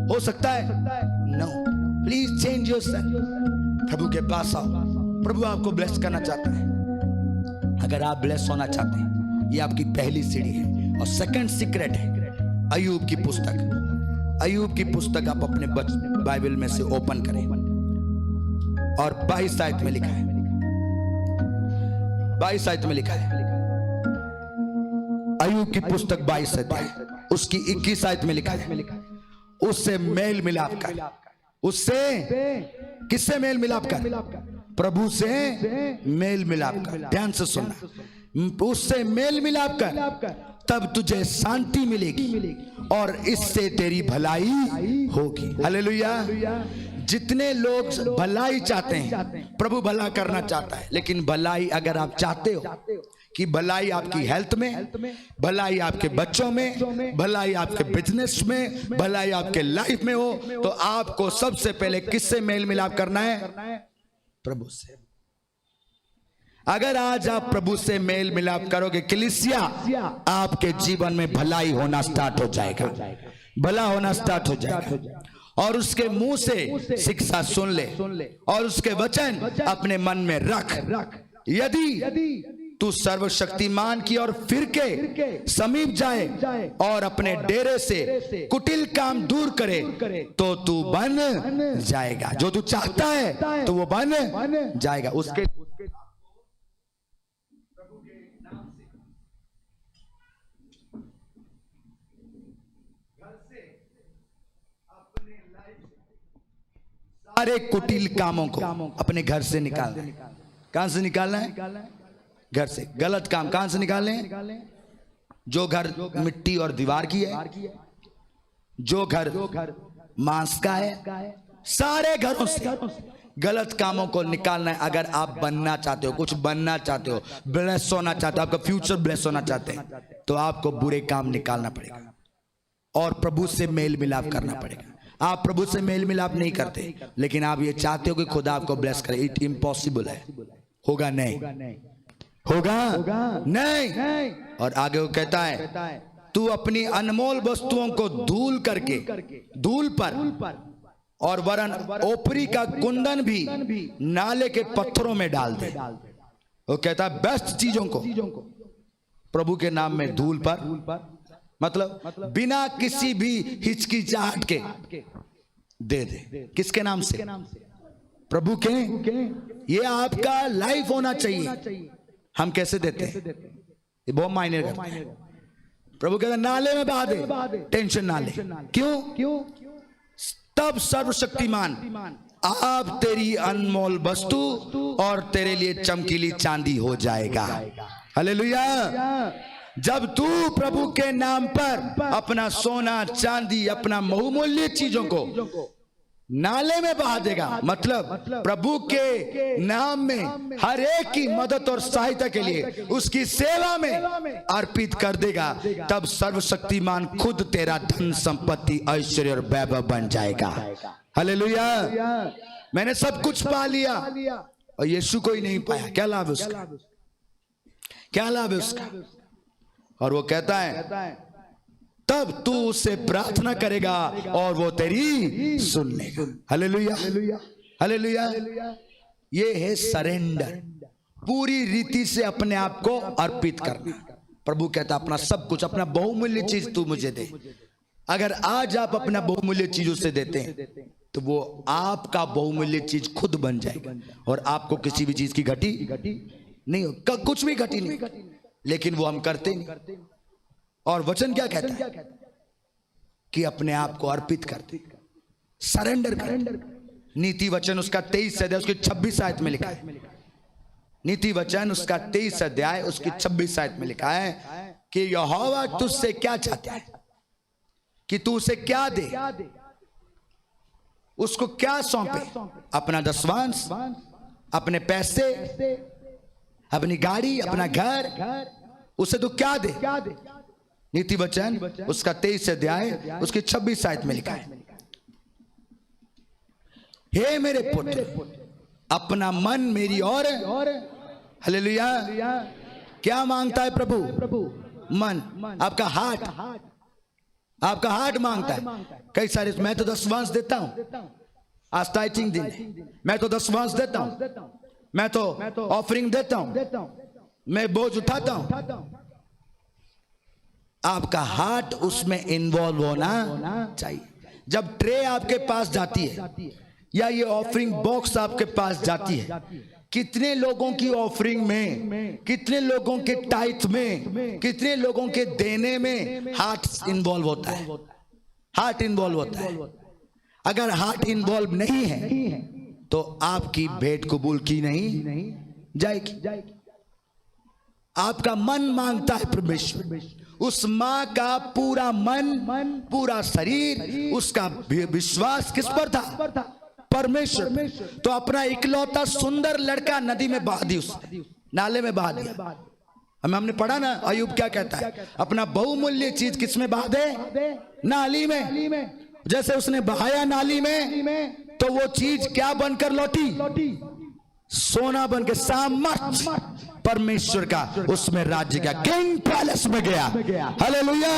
हो सकता है? नो। प्लीज चेंज योरसेल्फ, प्रभु के पास आओ। प्रभु आपको ब्लेस करना चाहता है। अगर आप ब्लेस होना चाहते हैं, ये आपकी पहली सीढ़ी है। और सेकंड सीक्रेट है अय्यूब की पुस्तक। अय्यूब की पुस्तक आप अपने बाइबल में से ओपन करें और 22 आयत में लिखा है, 22 आयत में लिखा है, अय्यूब की पुस्तक 22 अध्याय उसकी 21 आयत में लिखा है, उससे मेल मिलाप कर। उससे किससे मेल मिलाप कर? प्रभु से मेल मिलाप कर। ध्यान से सुनना, उससे मेल मिलाप कर, तब तुझे शांति मिलेगी और इससे तेरी भलाई होगी। हालेलुया। जितने लोग भलाई चाहते हैं, प्रभु भला करना चाहता है, लेकिन भलाई अगर आप चाहते हो कि भलाई आपकी हेल्थ में, भलाई आपके बच्चों में, भलाई आपके बिजनेस में, भलाई आपके लाइफ में हो, तो आपको सबसे पहले किससे मेल मिलाप करना है? प्रभु से। अगर आज आप प्रभु से मेल मिलाप करोगे, कलीसिया, आपके जीवन में भलाई होना स्टार्ट हो जाएगा, भला होना स्टार्ट हो जाएगा। और उसके मुंह से शिक्षा सुन ले और उसके वचन अपने मन में रख। यदि तू सर्वशक्तिमान की ओर फिर के समीप जाए और अपने डेरे से कुटिल काम दूर करे, तो तू बन जाएगा। जो तू चाहता है तो वो बन जाएगा। उसके सारे कुटिल कामों को अपने घर से निकालना है। कहां से निकालना है? घर से। गलत काम कहां से निकालने हैं? जो घर मिट्टी और दीवार की है, जो घर मांस का है, सारे घरों से गलत कामों को निकालना है। अगर आप बनना चाहते हो, कुछ बनना चाहते हो, ब्लेस होना चाहते हो, आपका फ्यूचर ब्लेस होना चाहते हैं, तो आपको बुरे काम निकालना पड़ेगा और प्रभु से मेल मिलाप करना पड़ेगा। आप प्रभु से मेल मिलाप नहीं करते, लेकिन आप ये चाहते हो कि खुदा आपको ब्लेस करे। इट इम्पॉसिबल है। होगा नहीं, होगा नहीं। और आगे वो कहता है, तू अपनी अनमोल वस्तुओं को धूल करके, धूल पर और वरन ओपरी का कुंदन भी नाले के पत्थरों में डाल दे। वो कहता है बेस्ट चीजों को प्रभु के नाम में धूल पर, मतलब बिना किसी भी हिचकिचाहट के दे दे। किसके नाम से? प्रभु के। ये आपका लाइफ होना चाहिए। हम कैसे देते हैं? ये बहुत मायने करता है। प्रभु कहता नाले में बहा दे, टेंशन ना ले। क्यों? तब सर्वशक्तिमान आप तेरी अनमोल वस्तु और तेरे लिए चमकीली चांदी हो जाएगा। हालेलुया। जब तू प्रभु के नाम पर अपना सोना चांदी अपना बहुमूल्य चीजों को नाले में बहा देगा, मतलब प्रभु के नाम में हर एक की मदद और सहायता के लिए उसकी सेवा में अर्पित कर देगा, तब सर्वशक्तिमान खुद तेरा धन संपत्ति ऐश्वर्य और वैभव बन जाएगा। हालेलुया। मैंने सब कुछ पा लिया और यीशु को ही नहीं पाया, क्या लाभ उसका, क्या लाभ है उसका। और वो कहता है तब तू उससे प्रार्थना करेगा और वो तेरी सुन लेगा। Hallelujah, hallelujah. ये है सरेंडर, पूरी रीति से अपने आप को अर्पित करना। प्रभु कहता अपना सब कुछ, अपना बहुमूल्य चीज तू मुझे दे। अगर आज आप अपना बहुमूल्य चीज उससे देते हैं तो वो आपका बहुमूल्य चीज खुद बन जाएगा और आपको किसी भी चीज की घटी नहीं हो, कुछ भी घटी नहीं, लेकिन वो हम करते नहीं। और वचन क्या कहता है कि अपने आप को अर्पित करते, सरेंडर कर। नीति वचन उसका 23 अध्याय उसकी 26 आयत में लिखा है। नीति वचन उसका 23 अध्याय उसकी 26 आयत में लिखा है कि यहोवा तुझसे क्या चाहता है, कि तू उसे क्या दे, उसको क्या सौंपे, अपना दसवांश, अपने पैसे, अपनी गाड़ी, अपना घर, उसे तू क्या दे। नीति वचन उसका 23 अध्याय उसकी 26 आयत में लिखा है, हे मेरे पुत्र अपना मन मेरी और। हालेलुया। क्या मांगता है प्रभु? मन, आपका हार्ट, आपका हार्ट मांगता है। कई सारे, मैं तो दसवांश देता हूं, आज टाइटिंग दिन मैं तो दसवांश देता हूं, मैं तो ऑफरिंग देता हूं, मैं बोझ उठाता हूं। आपका हार्ट उसमें इन्वॉल्व होना चाहिए। जब ट्रे आपके पास जाती है या ये ऑफरिंग बॉक्स आपके पास जाती है, कितने लोगों की ऑफरिंग में, कितने लोगों के टाइथ में, कितने लोगों के देने में हार्ट इन्वॉल्व होता है, हार्ट इन्वॉल्व होता है। अगर हार्ट इन्वॉल्व नहीं है तो आपकी भेंट कबूल की नहीं जाएगी। आपका मन मांगता है परमेश्वर, उस मां का पूरा मन, पूरा शरीर, उसका विश्वास किस पर था? परमेश्वर। तो अपना इकलौता सुंदर लड़का नदी में बहा दी, उस नाले में बहा दिया। हमने पढ़ा ना, अय्यूब क्या कहता है, अपना बहुमूल्य चीज किस में बहा दे? नाली में। जैसे उसने बहाया नाली में तो वो चीज क्या बनकर लौटी? सोना बनकर, सामर्थ परमेश्वर का उसमें राज्य का, किंग पैलेस में गया। Hallelujah,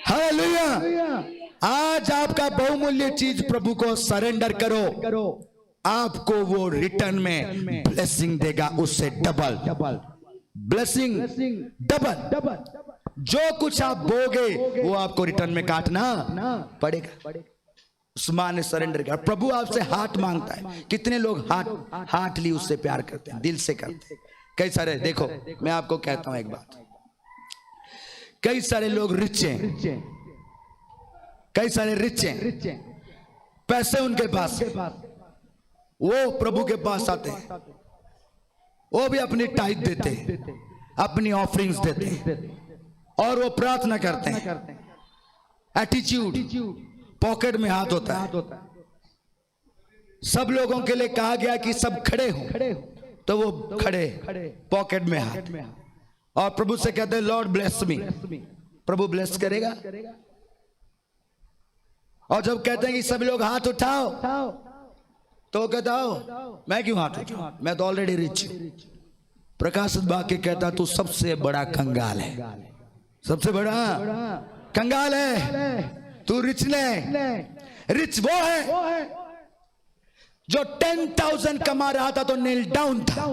hallelujah. आज आपका बहुमूल्य चीज प्रभु को सरेंडर करो, आपको वो रिटर्न में ब्लेसिंग देगा, उससे डबल ब्लेसिंग, डबल। जो कुछ आप बोगे वो आपको रिटर्न में काटना पड़ेगा। उस मां ने सरेंडर किया। प्रभु आपसे हार्ट मांगता है। कितने लोग हार्टली उससे प्यार करते हैं, दिल से करते हैं। कई सारे, देखो मैं आपको कहता हूं एक बात, कई सारे लोग रिच हैं, कई सारे रिच हैं, पैसे उनके पास, वो प्रभु के पास आते हैं, वो भी अपनी टाइट देते हैं, अपनी ऑफरिंग्स देते हैं और वो प्रार्थना करते हैं। एटीट्यूड, पॉकेट में हाथ होता है। सब लोगों के लिए कहा गया कि सब खड़े हो, तो वो खड़े, पॉकेट में हाथ, और प्रभु से कहते हैं लॉर्ड ब्लेस मी, प्रभु ब्लेस करेगा। और जब कहते हैं कि सभी लोग हाथ उठाओ तो कहता हो मैं क्यों हाथ उठाऊं, मैं तो ऑलरेडी रिच हूं। प्रकाश वाक्य कहता तू सबसे बड़ा कंगाल है, सबसे बड़ा कंगाल है तू। रिच नहीं, रिच वो है जो 10,000 कमा रहा था तो नील डाउन था,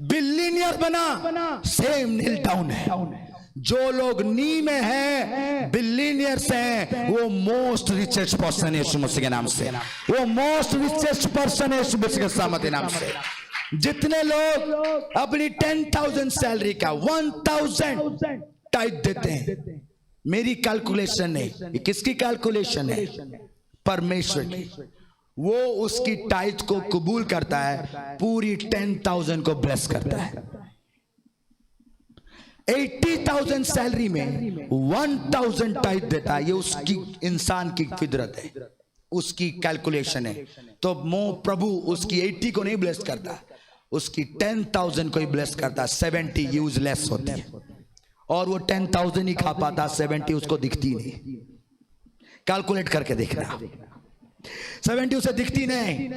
बिलियनियर बना, सेम नील डाउन है। जो लोग नी में हैं, बिलियनियर्स हैं, वो मोस्ट रिचेस्ट पर्सन है यीशु मसीह के नाम से, वो मोस्ट रिचेस्ट पर्सन है यीशु मसीह के सामर्थ्य नाम से। जितने लोग अपनी 10,000 सैलरी का 1,000 टाइप देते हैं, मेरी कैलकुलेशन नहीं, ये किसकी कैलकुलेशन है? परमेश्वर की। वो उसकी टाइट को कबूल करता है, पूरी 10,000 को ब्लेस करता है। 80,000 सैलरी में 1,000 टाइट देता है। ये उसकी इंसान की फितरत है, उसकी कैलकुलेशन है। तो प्रभु उसकी 80 को नहीं ब्लेस करता, उसकी 10,000 को ही ब्लेस करता। 70 यूजलेस होती है और वो 10,000 ही खा पाता, 70 उसको दिखती नहीं। कैलकुलेट करके देखना, 70 उसे दिखती नहीं,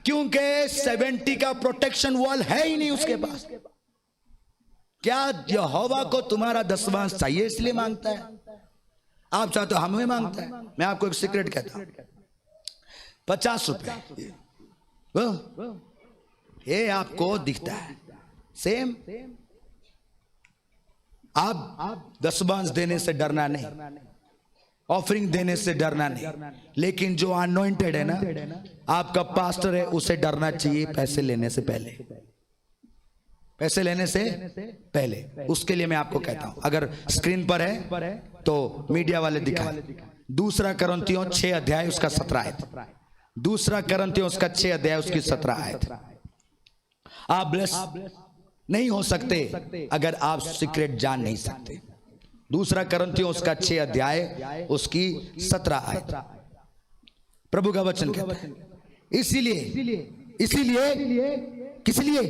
क्योंकि 70 का प्रोटेक्शन वॉल है ही नहीं उसके पास। क्या यहोवा को तुम्हारा दसवांश चाहिए इसलिए मांगता है? आप चाहते हो हमें मांगता है? मैं आपको एक सीक्रेट कहता हूं, 50 रुपए ये आपको दिखता है सेम। आप दसवांश देने से डरना नहीं, ऑफरिंग देने से डरना नहीं, लेकिन जो अनॉइंटेड है ना, आपका पास्टर है, उसे डरना चाहिए पैसे लेने से पहले। पैसे लेने से पहले उसके लिए मैं आपको कहता हूं, अगर स्क्रीन पर है तो मीडिया वाले दिखाएं। 2 कुरिन्थियों 6 अध्याय उसका 17 आयत। 2 कुरिन्थियों उसका 6 अध्याय उसकी 17 आयत। आप ब्लेस नहीं हो सकते अगर आप सीक्रेट जान नहीं सकते। 2 कुरिन्थियों उसका 6 अध्याय उसकी 17 आयत प्रभु का वचन कहता है, इसीलिए किस लिए?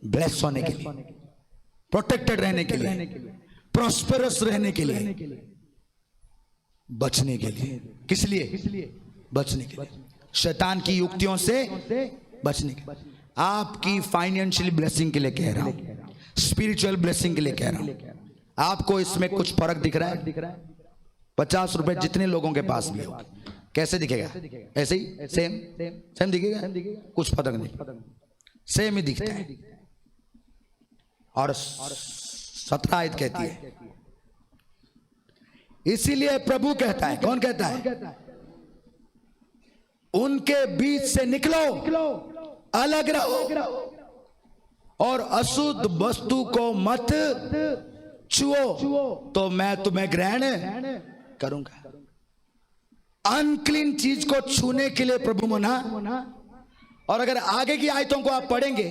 ब्लेस होने के लिए, प्रोटेक्टेड रहने के लिए, प्रॉस्पेरस रहने के लिए, बचने के लिए। किस लिए? बचने के लिए, शैतान की युक्तियों से बचने के लिए। आपकी फाइनेंशियल ब्लेसिंग के लिए कह रहा हूं, स्पिरिचुअल ब्लेसिंग के लिए कह रहा हूं। आपको इसमें कुछ फर्क दिख रहा है? 50 रुपए जितने लोगों के पास भी हो, कैसे दिखेगा? ऐसे ही सेम दिखेगा, कुछ फर्क नहीं, सेम ही दिखता है। और 17 आयत कहती है, इसीलिए प्रभु कहता है, कौन कहता है? उनके बीच से निकलो, अलग रहो और अशुद्ध वस्तु को मत छुओ, तो मैं तुम्हें ग्रहण करूंगा। अनक्लीन चीज को छूने के लिए प्रभु मना। और अगर आगे की आयतों को आप पढ़ेंगे,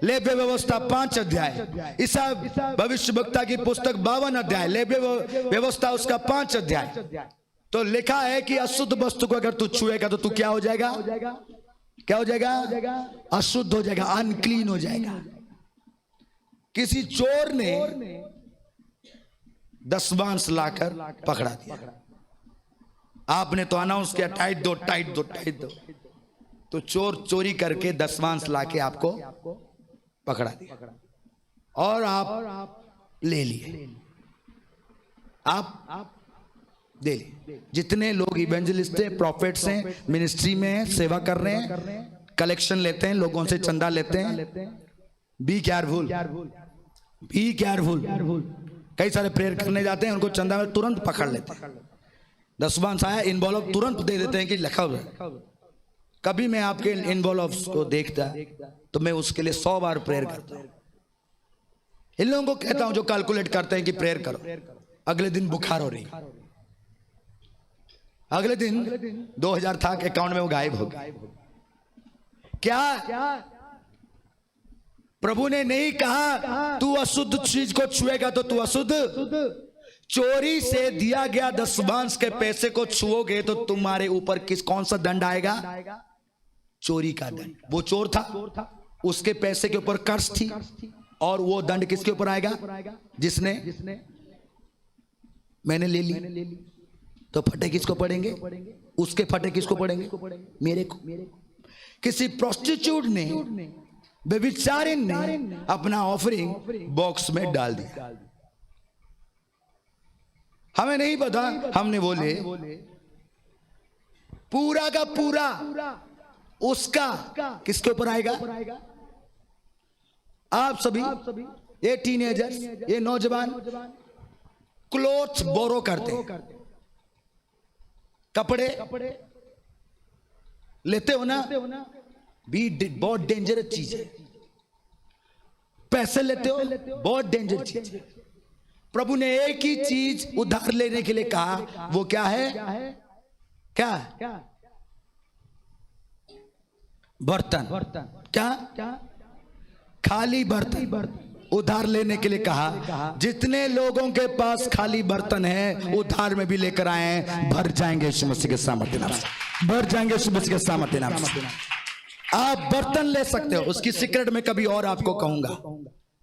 लेव्य व्यवस्था 5 अध्याय, ईसा भविष्यवक्ता की पुस्तक 52 अध्याय, लेव्य व्यवस्था उसका 5 अध्याय, तो लिखा है कि अशुद्ध वस्तु को अगर तू छुएगा तो तू क्या हो जाएगा? क्या हो जाएगा? अशुद्ध हो जाएगा, अनक्लीन हो जाएगा। किसी चोर ने दसवांश लाकर पकड़ा दिया, आपने तो अनाउंस किया टाइट दो, तो चोर चोरी करके दसवांश लाके आपको पकड़ा दिया और आप ले लिए, आप दे लिए। जितने लोग इवेंजलिस्ट हैं, प्रॉफिट्स हैं, मिनिस्ट्री में हैं, सेवा कर रहे हैं, कलेक्शन लेते हैं, लोगों से चंदा लेते हैं, बी केयरफुल। कई सारे प्रेयर करने जाते हैं, उनको चंदा में तुरंत पकड़ लेते हैं। दसवांश आया, इनवॉल्व तुरंत दे देते हैं कि लिखा हुआ है। कभी मैं आपके इनवॉल्व को देखता तो मैं उसके लिए 100 बार प्रेयर करता हूं। इन लोगों को कहता हूं जो कैलकुलेट करते हैं कि प्रेयर करो, अगले दिन बुखार हो रही, अगले दिन 2000 था अकाउंट में, वो गायब हो गया। क्या प्रभु ने नहीं कहा तू अशुद्ध चीज को छुएगा तो तू अशुद्ध? चोरी से दिया गया दसवांश के पैसे को छुओगे तो तुम्हारे ऊपर कौन सा दंड आएगा? चोरी का दंड। वो चोर था, उसके पैसे के ऊपर कर्ज थी, और वो दंड किसके ऊपर आएगा? जिसने मैंने ले ली, तो फटे किसको पड़ेंगे? उसके फटे किसको पड़ेंगे? मेरे को। किसी प्रोस्टिट्यूट ने, व्यभिचारिणी ने अपना ऑफरिंग बॉक्स में डाल दिया, हमें नहीं पता, हमने बोले पूरा का पूरा उसका किसके ऊपर आएगा? आप सभी ये टीनेजर्स, ये नौजवान क्लोथ्स बोरो करते हैं, कपड़े लेते हो ना, भी बहुत डेंजरस चीज है। पैसे लेते हो, बहुत डेंजर चीज है। प्रभु ने एक ही चीज उधार लेने के लिए कहा, वो क्या है? क्या? बर्तन, क्या खाली बर्तन उधार लेने के लिए कहा। जितने लोगों के पास खाली बर्तन है उधार में भी लेकर आए हैं, भर जाएंगे यीशु मसीह के सामर्थ्य नाम से, भर जाएंगे यीशु मसीह के सामर्थ्य नाम से। आप बर्तन ले सकते हो, उसकी सीक्रेट में कभी और आपको कहूंगा।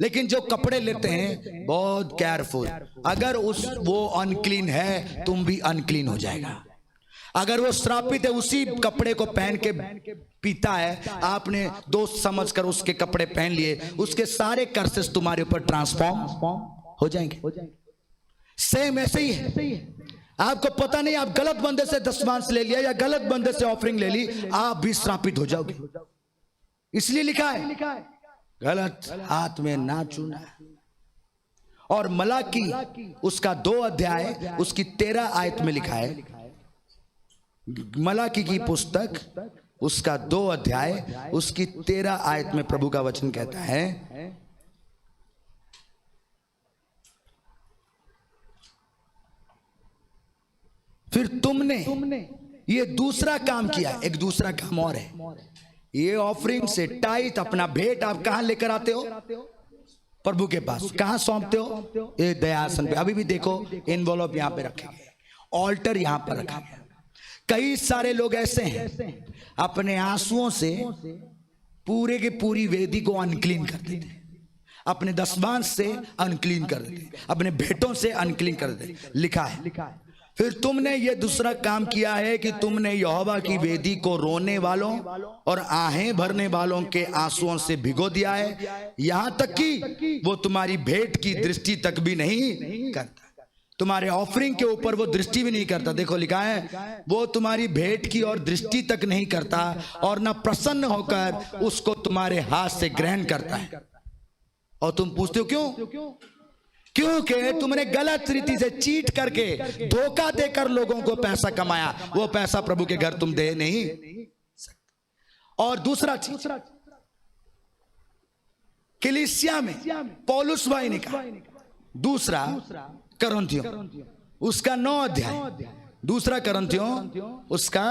लेकिन जो कपड़े लेते हैं बहुत केयरफुल, अगर वो अनक्लीन है तुम भी अनक्लीन हो जाएगा। अगर वो श्रापित है, उसी कपड़े को पहन के पीता है, आपने दोस्त समझकर उसके कपड़े पहन लिए, उसके सारे कर्सेस तुम्हारे ऊपर ट्रांसफॉर्म हो जाएंगे। सेम ऐसे ही है, आपको पता नहीं, आप गलत बंदे से दशमांश ले लिया या गलत बंदे से ऑफरिंग ले ली, आप भी श्रापित हो जाओगे। इसलिए लिखा है गलत हाथ में ना चूना। और मलाकी उसका 2 अध्याय उसकी 13 आयत में लिखा है, मलाकी की पुस्तक उसका 2 अध्याय उसकी 13 आयत में प्रभु का वचन कहता है, फिर तुमने ये दूसरा काम किया। एक दूसरा काम और है, ये ऑफरिंग से टाइट अपना भेंट आप कहां लेकर आते हो? प्रभु के पास। कहां सौंपते हो? ये दयासन पे। अभी भी देखो एनवलप यहां पे रखे गए, ऑल्टर यहां पर रखा गया। कई सारे लोग ऐसे हैं अपने आंसुओं से पूरे की पूरी वेदी को अनक्लीन कर देते, अपने दशमांश से अनक्लीन कर देते, अपने भेंटों से अनक्लीन कर देते। लिखा है फिर तुमने ये दूसरा काम किया है कि तुमने यहोवा की वेदी को रोने वालों और आहें भरने वालों के आंसुओं से भिगो दिया है, यहां तक कि वो तुम्हारी भेंट की दृष्टि तक भी नहीं करता। तुम्हारे ऑफरिंग के ऊपर वो दृष्टि भी नहीं करता। देखो लिखा है वो तुम्हारी भेंट की और दृष्टि तक नहीं करता और ना प्रसन्न होकर उसको तुम्हारे हाथ से ग्रहण करता है। और तुम पूछते हो क्यों? क्योंकि तुमने गलत रीति से चीट करके धोखा देकर लोगों को पैसा कमाया, वो पैसा प्रभु के घर तुम दे नहीं सकते। और दूसरा चीज कलीसिया में पौलुस भाई ने कहा, दूसरा करंथियों उसका 9 अध्याय, दूसरा करंथियों उसका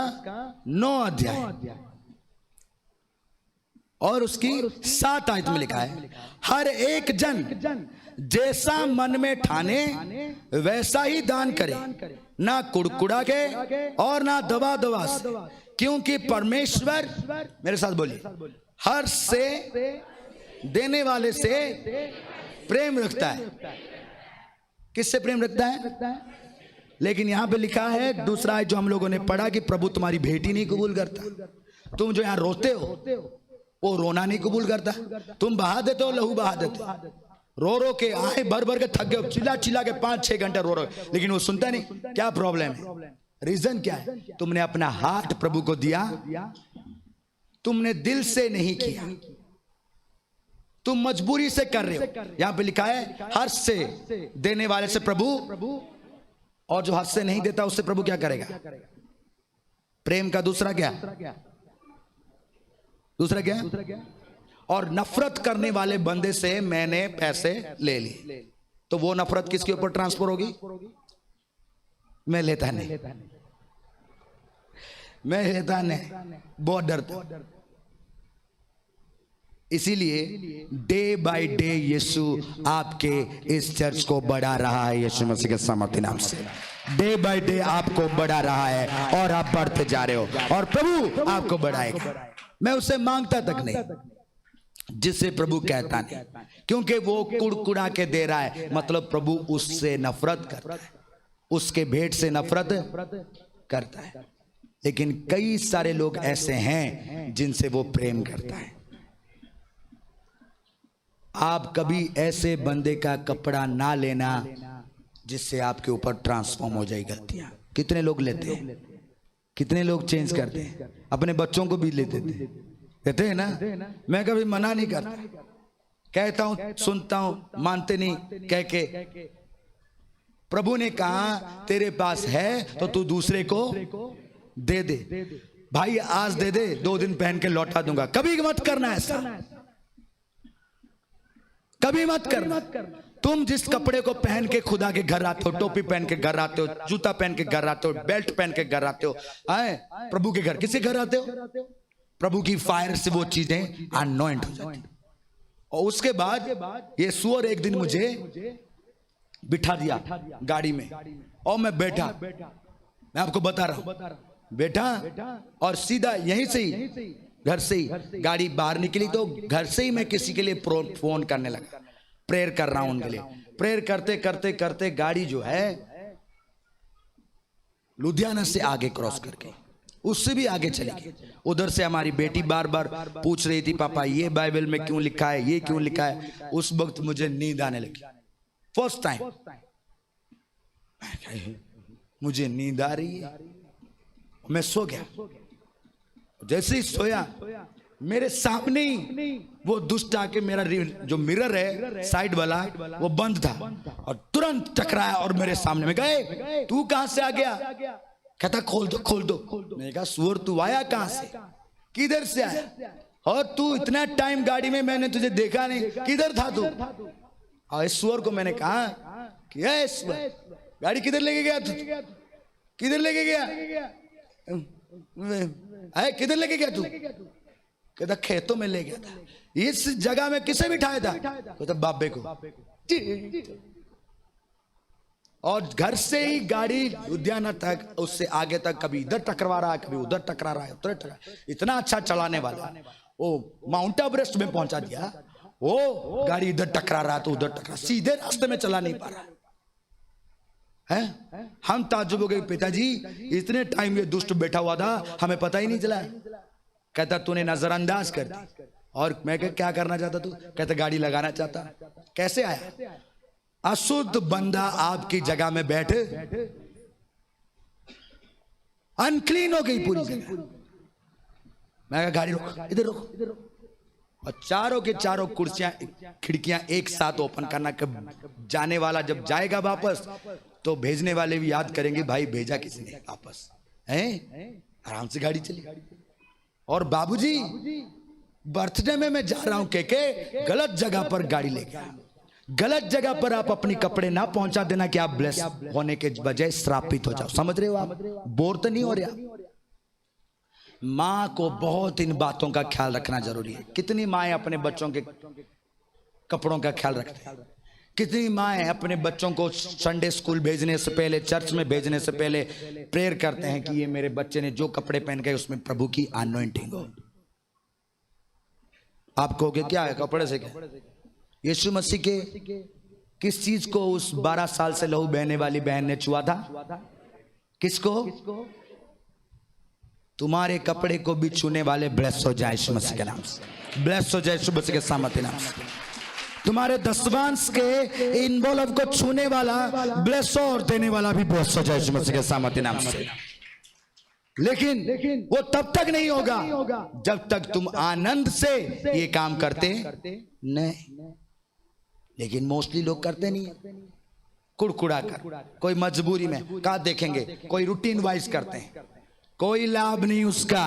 9 अध्याय और उसकी 7 आयत में लिखा है, हर एक जन जैसा मन में ठाने वैसा ही दान करे, ना कुड़कुड़ा के और ना दबा दबा से, क्योंकि परमेश्वर, मेरे साथ बोलिए, हर से देने वाले से प्रेम रखता है। किससे प्रेम रखता है? लेकिन यहां पे लिखा है दूसरा जो हम लोगों ने पढ़ा कि प्रभु तुम्हारी भेंट ही नहीं कबूल करता। तुम जो यहां रोते हो वो रोना नहीं कबूल करता। तुम बहा देते हो, लहू बहा देते हो, रो रो के आए भर भर के थक गए, चिल्ला चिल्ला के 5-6 घंटे रो रहे, लेकिन वो सुनता नहीं। क्या प्रॉब्लम है? रीजन क्या है? तुमने अपना हार्ट प्रभु को दिया, तुमने दिल से नहीं किया, तुम मजबूरी से कर रहे हो। यहां पे लिखा है हर्ष से देने वाले से प्रभु, और जो हर्ष से नहीं देता उससे प्रभु क्या करेगा? प्रेम का दूसरा क्या? दूसरा क्या? और नफरत करने वाले बंदे से मैंने पैसे ले लिए, तो वो नफरत किसके ऊपर ट्रांसफर होगी? मैं लेता नहीं, मैं लेता नहीं, बहुत डरता। इसीलिए डे बाय डे यीशु आपके इस चर्च को बढ़ा रहा है, यीशु मसीह के सामर्थ्य नाम से। डे बाय डे आपको बढ़ा रहा है और आप बढ़ते जा रहे हो और प्रभु आपको बढ़ाएगा। मैं उससे मांगता तक नहीं जिससे प्रभु कहता नहीं, क्योंकि वो कुड़कुड़ा के दे रहा है, मतलब प्रभु उससे नफरत करता है, उसके भेंट से नफरत करता है। लेकिन कई सारे लोग ऐसे हैं जिनसे वो प्रेम करता है। आप कभी ऐसे बंदे का कपड़ा ना लेना जिससे आपके ऊपर ट्रांसफॉर्म हो जाए गलतियां। कितने लोग लेते हैं, कितने लोग चेंज करते हैं, अपने बच्चों को भी लेते कहते हैं ना। मैं कभी मना नहीं करता, कहता हूं, सुनता हूं, मानते नहीं, कह के प्रभु ने कहा तेरे पास है तो तू दूसरे को दे दे। भाई आज दे दे, 2 दिन पहन के लौटा दूंगा। कभी मत करना ऐसा, कभी मत करना। तुम जिस कपड़े को पहन के खुदा के घर आते हो, टोपी पहन के घर आते हो, जूता पहन के घर आते हो, बेल्ट पहन के घर आते हो, आए प्रभु के घर, किसके घर आते हो? प्रभु की फायर से वो चीजें अनॉइंट हो जाती। और उसके बाद ये सूअर एक दिन मुझे बिठा दिया गाड़ी में और मैं बैठा, मैं आपको बता रहा हूं, बैठा और सीधा यहीं से ही घर से ही गाड़ी बाहर निकली तो घर से ही मैं किसी के लिए फोन करने लगा, प्रेयर कर रहा हूं उनके लिए। प्रेयर करते करते करते गाड़ी जो है लुधियाना से आगे क्रॉस करके उससे भी आगे चली गई। उधर से हमारी बेटी बार बार पूछ रही थी, पापा ये बाइबल में क्यों लिखा है, ये क्यों लिखा है। उस वक्त मुझे नींद आने लगी, फर्स्ट टाइम मुझे नींद आ रही है, मैं सो गया। जैसे ही सोया मेरे सामने ही वो दुष्ट आके मेरा जो मिरर है साइड वाला वो बंद था और तुरंत टकराया और मेरे सामने में गए, तू कहां से आ गया? कहता खोल दो खोल दो। मैंने कहा सूअर तू आया कहां से, किधर से आया? और तू इतना टाइम गाड़ी में मैंने तुझे देखा नहीं, किधर था तू? और इस सूअर को मैंने कहा कि ए सूअर गाड़ी किधर लेके गया तू, किधर लेके गया, किधर लेके गया तू? कहता खेतों में ले गया था। इस जगह में किसे बिठाया था? कहता बाबे को। और घर से ही गाड़ी लुधियाना तक, उससे आगे तक कभी इधर टकरा रहा है, कभी उधर टकरा रहा है, उधर टकरा। इतना अच्छा चलाने वाला वो माउंट एवरेस्ट में पहुंचा दिया। वो गाड़ी इधर टकरा रहा तो उधर टकरा, सीधे रास्ते में चला नहीं पा रहा है। हम ताज्जुब हो गए, पिताजी इतने टाइम ये दुष्ट बैठा हुआ था हमें पता ही नहीं चला। कहता तूने नजरअंदाज कर दी। और मैं क्या करना चाहता तू? कहता गाड़ी लगाना चाहता। कैसे आया? अशुद्ध बंदा आपकी जगह में बैठे, अनक्लीन हो गई पूरी जगह। मैं कहा गाड़ी रोक, इधर रोक, इधर रोक। और चारों के चारों कुर्सियां खिड़कियां एक साथ ओपन करना। कब जाने वाला जब जाएगा वापस तो भेजने वाले भी याद करेंगे भाई भेजा किसने वापस है। आराम से गाड़ी चली। और बाबूजी बर्थडे में मैं जा रहा हूं के गलत जगह पर गाड़ी लेके आया। गलत जगह पर आप अपनी कपड़े ना पहुंचा देना कि आप ब्लेस होने के बजाय श्रापित हो जाओ। समझ रहे हो आप? बोर तो नहीं हो रहा? माँ को बहुत इन बातों का ख्याल रखना जरूरी है। कितनी माएं अपने बच्चों के कपड़ों का ख्याल रखते हैं? कितनी माएं अपने बच्चों को संडे स्कूल भेजने से पहले, चर्च में भेजने से पहले प्रेयर करते हैं कि ये मेरे बच्चे ने जो कपड़े पहन के उसमें प्रभु की अनॉइंटिंग हो। आप कहोगे क्या है कपड़े से? क्या यीशु मसीह के किस चीज को उस 12 साल से लहू बहने वाली बहन ने छुआ था? किसको? तुम्हारे कपड़े को भी छूने वाले ब्लेस हो जाए यीशु मसीह के नाम से, ब्लेस हो जाए यीशु मसीह के सामर्थ्य नाम से। तुम्हारे दसवांश के इनवॉल्व को छूने वाला ब्लेस और देने वाला भी ब्लेस हो जाए यीशु मसीह के सामर्थ्य नाम से। लेकिन वो तब तक नहीं होगा जब तक तुम आनंद से ये काम करते नहीं। लेकिन मोस्टली लोग करते नहीं, कुड़कुड़ा कर, कोई मजबूरी में। कहा देखेंगे कोई रूटीन वाइज करते हैं, कोई लाभ नहीं उसका।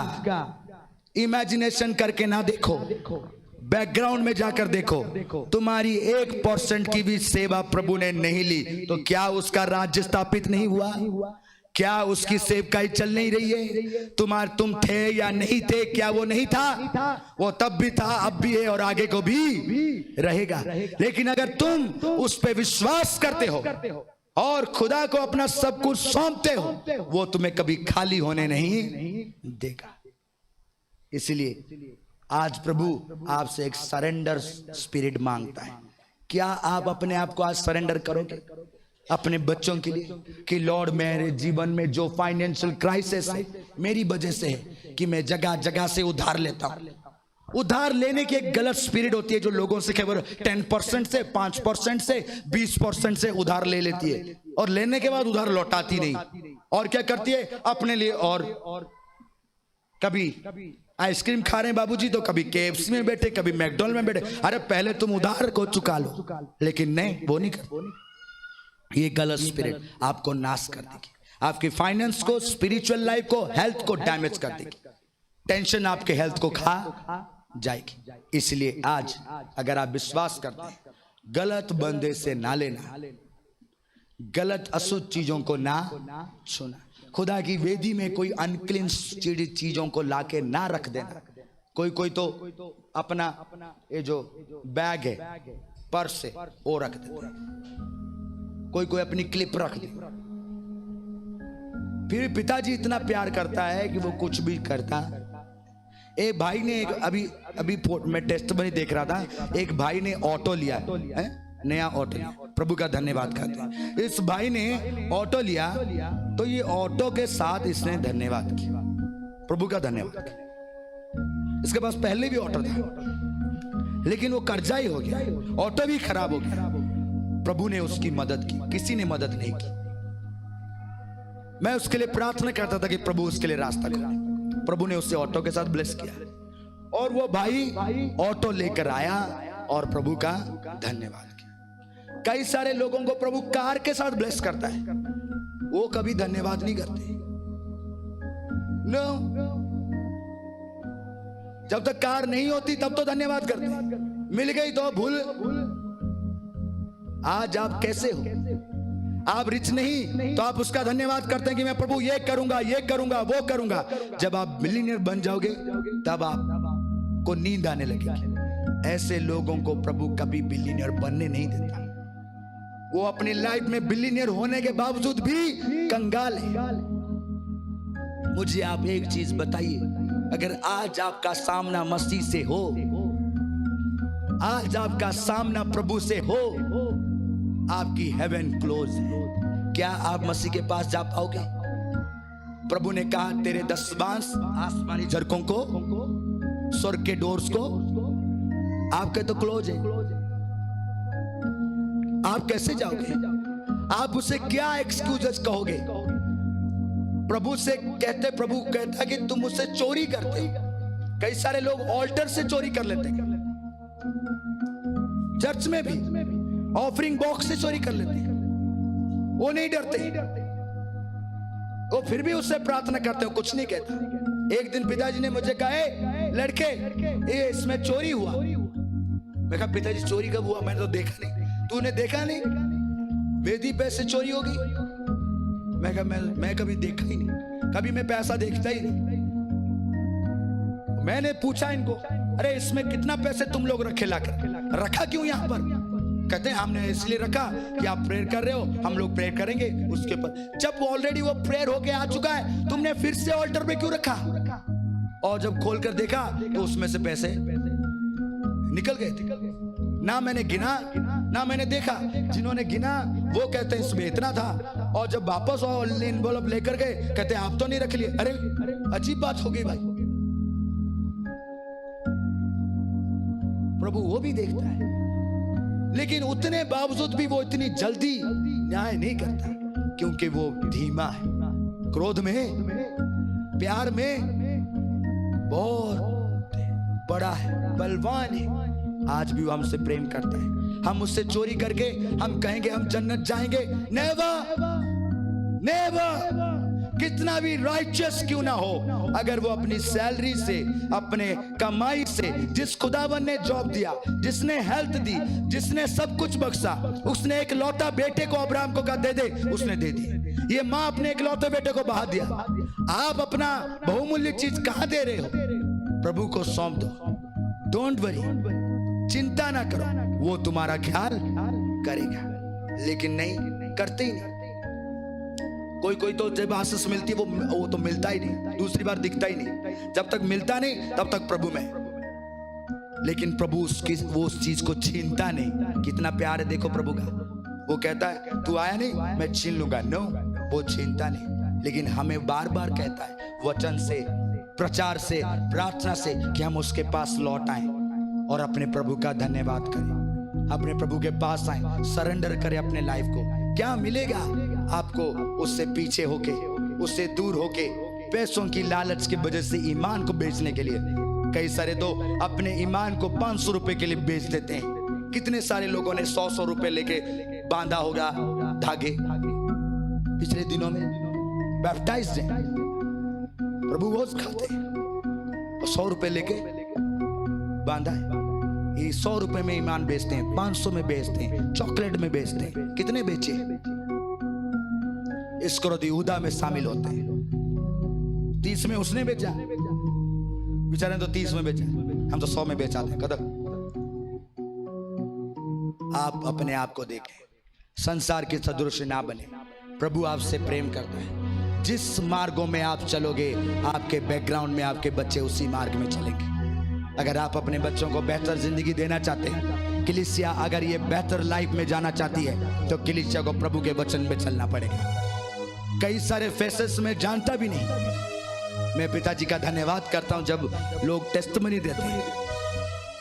इमेजिनेशन करके ना देखो, बैकग्राउंड में जाकर देखो। तुम्हारी 1% की भी सेवा प्रभु ने नहीं ली तो क्या उसका राज्य स्थापित नहीं हुआ? क्या उसकी सेवकाई चल नहीं रही है? तुम थे या नहीं थे, क्या वो नहीं था? वो तब भी था, अब भी है और आगे को भी रहेगा। लेकिन अगर तुम उस पे विश्वास करते हो और खुदा को अपना सब कुछ सौंपते हो, वो तुम्हें कभी खाली होने नहीं देगा। इसलिए आज प्रभु आपसे एक सरेंडर स्पिरिट मांगता है। क्या आप अपने आप को आज सरेंडर करोगे अपने बच्चों के लिए कि लॉर्ड मेरे जीवन में जो फाइनेंशियल क्राइसिस है मेरी वजह से है कि मैं जगह जगह से उधार लेता हूं। उधार लेने की एक गलत स्पिरिट होती है जो लोगों से केवल 10% से 5% से 20% से उधार ले लेती है और लेने के बाद उधार लौटाती नहीं। और क्या करती है अपने लिए? और कभी आइसक्रीम खा रहे हैं बाबूजी तो कभी KFC में बैठे, कभी मैकडॉनल्ड में बैठे। अरे पहले तुम उधार को चुका लो। लेकिन नहीं, वो नहीं कर। ये गलत स्पिरिट आपको नाश कर देगी, आपकी फाइनेंस को, स्पिरिचुअल लाइफ को, हेल्थ को डैमेज कर देगी। टेंशन आपके हेल्थ को खा जाएगी। इसलिए आज अगर आप विश्वास करते हैं, गलत बंदे से ना लेना, गलत अशुद्ध चीजों को ना छूना, खुदा की वेदी में कोई अनक्लीन चीजों को लाके ना रख देना, कोई कोई तो अपना ये जो बैग है पर्स से वो रख देते, कोई कोई अपनी क्लिप रख दे। फिर पिताजी इतना प्यार करता है कि वो कुछ भी करता। एक भाई ने अभी मैं टेस्टमनी देख रहा था, एक भाई ने ऑटो लिया है, नया ऑटो लिया, प्रभु का धन्यवाद करते हैं। इस भाई ने ऑटो लिया तो ये ऑटो के साथ इसने धन्यवाद किया, प्रभु का धन्यवाद किया। इसके पास पहले भी ऑटो था लेकिन वो कर्जा ही हो गया, ऑटो भी खराब हो गया। प्रभु ने उसकी मदद की, किसी ने मदद नहीं की। मैं उसके लिए प्रार्थना करता था कि प्रभु उसके लिए रास्ता खोले। प्रभु ने उससे ऑटो के साथ ब्लेस किया और वो भाई ऑटो लेकर आया और प्रभु का धन्यवाद किया। कई सारे लोगों को प्रभु कार के साथ ब्लेस करता है, वो कभी धन्यवाद नहीं करते। नो, जब तक कार नहीं होती तब तो धन्यवाद करते, मिल गई तो भूल। आज आप कैसे हो? आप रिच नहीं तो आप उसका धन्यवाद करते हैं कि मैं प्रभु ये करूंगा, ये करूंगा, वो करूंगा। जब आप मिलियनेयर बन जाओगे तब आपको नींद आने लगेगी। ऐसे लोगों को प्रभु कभी बिलियनियर बनने नहीं देता। वो अपनी लाइफ में बिलियनियर होने के बावजूद भी कंगाल है। मुझे आप एक चीज बताइए, अगर आज आपका सामना मसीह से हो, आज आपका सामना प्रभु से हो, आपकी हेवन क्लोज है, क्या आप मसीह के पास जा पाओगे? प्रभु ने कहा तेरे 10 बांस आसमानी झरकों को, स्वर्ग के डोर्स को, आपके तो क्लोज है। आप कैसे जाओगे? आप उसे क्या एक्सक्यूजेस कहोगे? प्रभु से कहते, प्रभु कहता कि तुम मुझसे चोरी करते हो। कई सारे लोग ऑल्टर से चोरी कर लेते हैं, चर्च में भी ऑफरिंग बॉक्स से चोरी कर लेते हैं। वो नहीं डरते, वो फिर भी उससे प्रार्थना करते हो, कुछ नहीं कहता। एक दिन पिताजी ने मुझे कहा, लड़के ये इसमें चोरी हुआ। मैं कहा पिताजी चोरी कब हुआ? मैंने तो देखा नहीं। तूने देखा नहीं? वेदी पे से चोरी होगी? मैं कहा मैं कभी देखा ही नहीं, कभी मैं पैसा देखता ही नहीं। मैंने पूछा इनको, अरे इसमें कितना पैसे तुम लोग रखे लाकर, रखा क्यों यहाँ पर? कहते हैं हमने इसलिए रखा कि आप प्रेयर कर रहे हो, हम लोग प्रेयर करेंगे उसके ऊपर। जब ऑलरेडी वो प्रेयर होके आ चुका है, तुमने फिर से ऑल्टर पे क्यों रखा? और जब खोल कर देखा तो उसमें से पैसे निकल गए थे। ना मैंने गिना ना मैंने देखा। जिन्होंने गिना वो कहते हैं इसमें इतना था, और जब वापस एनवेलप लेकर गए कहते हैं आप तो नहीं रख लिए। अरे अजीब बात हो गई भाई। प्रभु वो भी देखता है, लेकिन उतने बावजूद भी वो इतनी जल्दी न्याय नहीं करता, क्योंकि वो धीमा है। क्रोध में, प्यार में बहुत बड़ा है, बलवान है। आज भी वो हमसे प्रेम करता है। हम उससे चोरी करके हम कहेंगे हम जन्नत जाएंगे? Never, never. कितना भी राइचियस क्यों ना हो, अगर वो अपनी सैलरी से, अपने कमाई से, जिस खुदावन ने जॉब दिया, जिसने हेल्थ दी, जिसने सब कुछ बख्शा, उसने एक लौता बेटे को अब्राहम को कहा दे दे, उसने दे दी। ये माँ अपने एक लौते बेटे को बहा दिया। आप अपना बहुमूल्य चीज कहां दे रहे हो? प्रभु को सौंप दो। डोंट वरी, चिंता ना करो, वो तुम्हारा ख्याल करेगा। लेकिन नहीं करते ही नहीं। कोई कोई तो जब आशीष मिलती है वो तो मिलता ही नहीं, दूसरी बार दिखता ही नहीं। जब तक मिलता नहीं तब तक प्रभु में। लेकिन प्रभु वो उस चीज को छीनता नहीं। कितना प्यार है देखो प्रभु का। वो कहता है तू आया नहीं, मैं छीन लूंगा। नो, वो छीनता नहीं, लेकिन हमें बार बार कहता है वचन से, प्रचार से, प्रार्थना से कि हम उसके पास लौट आए और अपने प्रभु का धन्यवाद करें, अपने प्रभु के पास आए, सरेंडर करें अपने लाइफ को। क्या मिलेगा आपको उससे पीछे होके, उससे दूर होके, पैसों की लालच की वजह से ईमान को बेचने के लिए? कई सारे तो अपने ईमान को 500 रुपए के लिए बेच देते हैं। कितने सारे लोगों ने 100-100 रुपए लेके बांधा होगा धागे। पिछले दिनों में बैप्टाइज्ड हैं, प्रभु भोज खाते हैं और 100 रुपए लेके बांधा है। ये 100 रुपए में ईमान बेचते हैं, 500 में बेचते हैं, चॉकलेट में बेचते हैं। कितने बेचे? इस्करियोती यहूदा में शामिल होते हैं। 30 में उसने बेचा, बेचारे ने तो 30 में बेचा, हम तो 100 में बेचाते हैं। कदर आप अपने आप को देखें, संसार के सदृश ना बने। प्रभु आपसे प्रेम करता है। जिस मार्गों में आप चलोगे, आपके बैकग्राउंड में आपके बच्चे उसी मार्ग में चलेंगे। अगर आप अपने बच्चों को बेहतर जिंदगी देना चाहते हैं, कलीसिया अगर ये बेहतर लाइफ में जाना चाहती है, तो कलीसिया को प्रभु के वचन में चलना पड़ेगा। कई सारे फेसेस में जानता भी नहीं। मैं पिताजी का धन्यवाद करता हूं जब लोग टेस्टमनी देते हैं,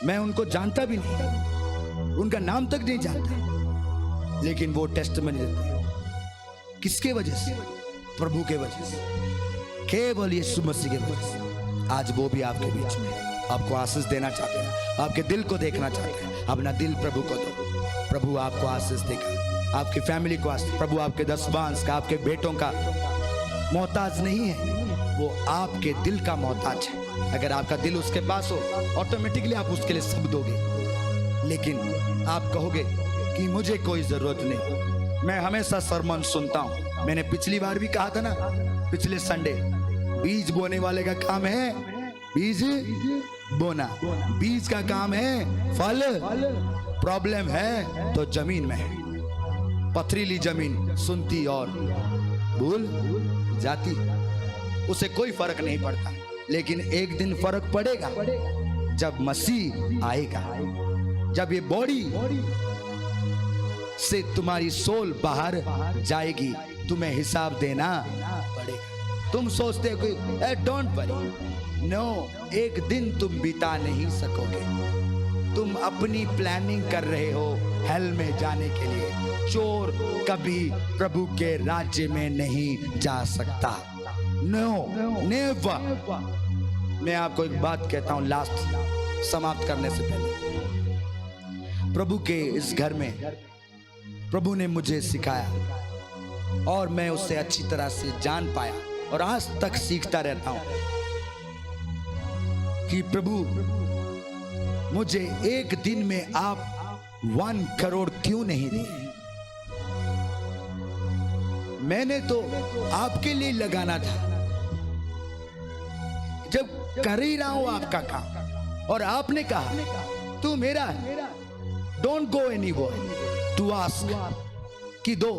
मैं उनको जानता भी नहीं, उनका नाम तक नहीं जानता, लेकिन वो टेस्टमनी देते हैं। किसके वजह से? प्रभु के वजह से, केवल यीशु मसीह के वजह से। आज वो भी आपके बीच में आपको आशीष देना चाहते हैं, आपके दिल को देखना चाहते हैं। अपना दिल प्रभु को दो, प्रभु आपको आशीष देगा, आपकी फैमिली को आशीष। प्रभु आपके दसबांस का, आपके बेटों का मोहताज नहीं है, वो आपके दिल का मोहताज है। अगर आपका दिल उसके पास हो, ऑटोमेटिकली आप उसके लिए सब दोगे। लेकिन आप कहोगे कि मुझे कोई जरूरत नहीं। मैं हमेशा सरमन सुनता हूं, मैंने पिछली बार भी कहा था ना, पिछले संडे, बीज बोने वाले का काम है बीज बोना, बीज का काम है फल। प्रॉब्लम है तो जमीन में है। पथरीली जमीन सुनती और भूल जाती, उसे कोई फर्क नहीं पड़ता। लेकिन एक दिन फर्क पड़ेगा जब मसीह आएगा, जब ये बॉडी से तुम्हारी सोल बाहर जाएगी, तुम्हें हिसाब देना पड़ेगा। तुम सोचते हो कि डोंट वरी, नो, एक दिन तुम बिता नहीं सकोगे। तुम अपनी प्लानिंग कर रहे हो हेल में जाने के लिए। चोर कभी प्रभु के राज्य में नहीं जा सकता। No, never. मैं आपको एक बात कहता हूं लास्ट, समाप्त करने से पहले। प्रभु के इस घर में प्रभु ने मुझे सिखाया और मैं उससे अच्छी तरह से जान पाया और आज तक सीखता रहता हूं कि प्रभु मुझे एक दिन में आप 1 करोड़ क्यों नहीं दिए। मैंने तो आपके लिए लगाना था। जब कर ही रहा हूं आपका काम और आपने कहा तू मेरा है, don't go anywhere to ask कि दो,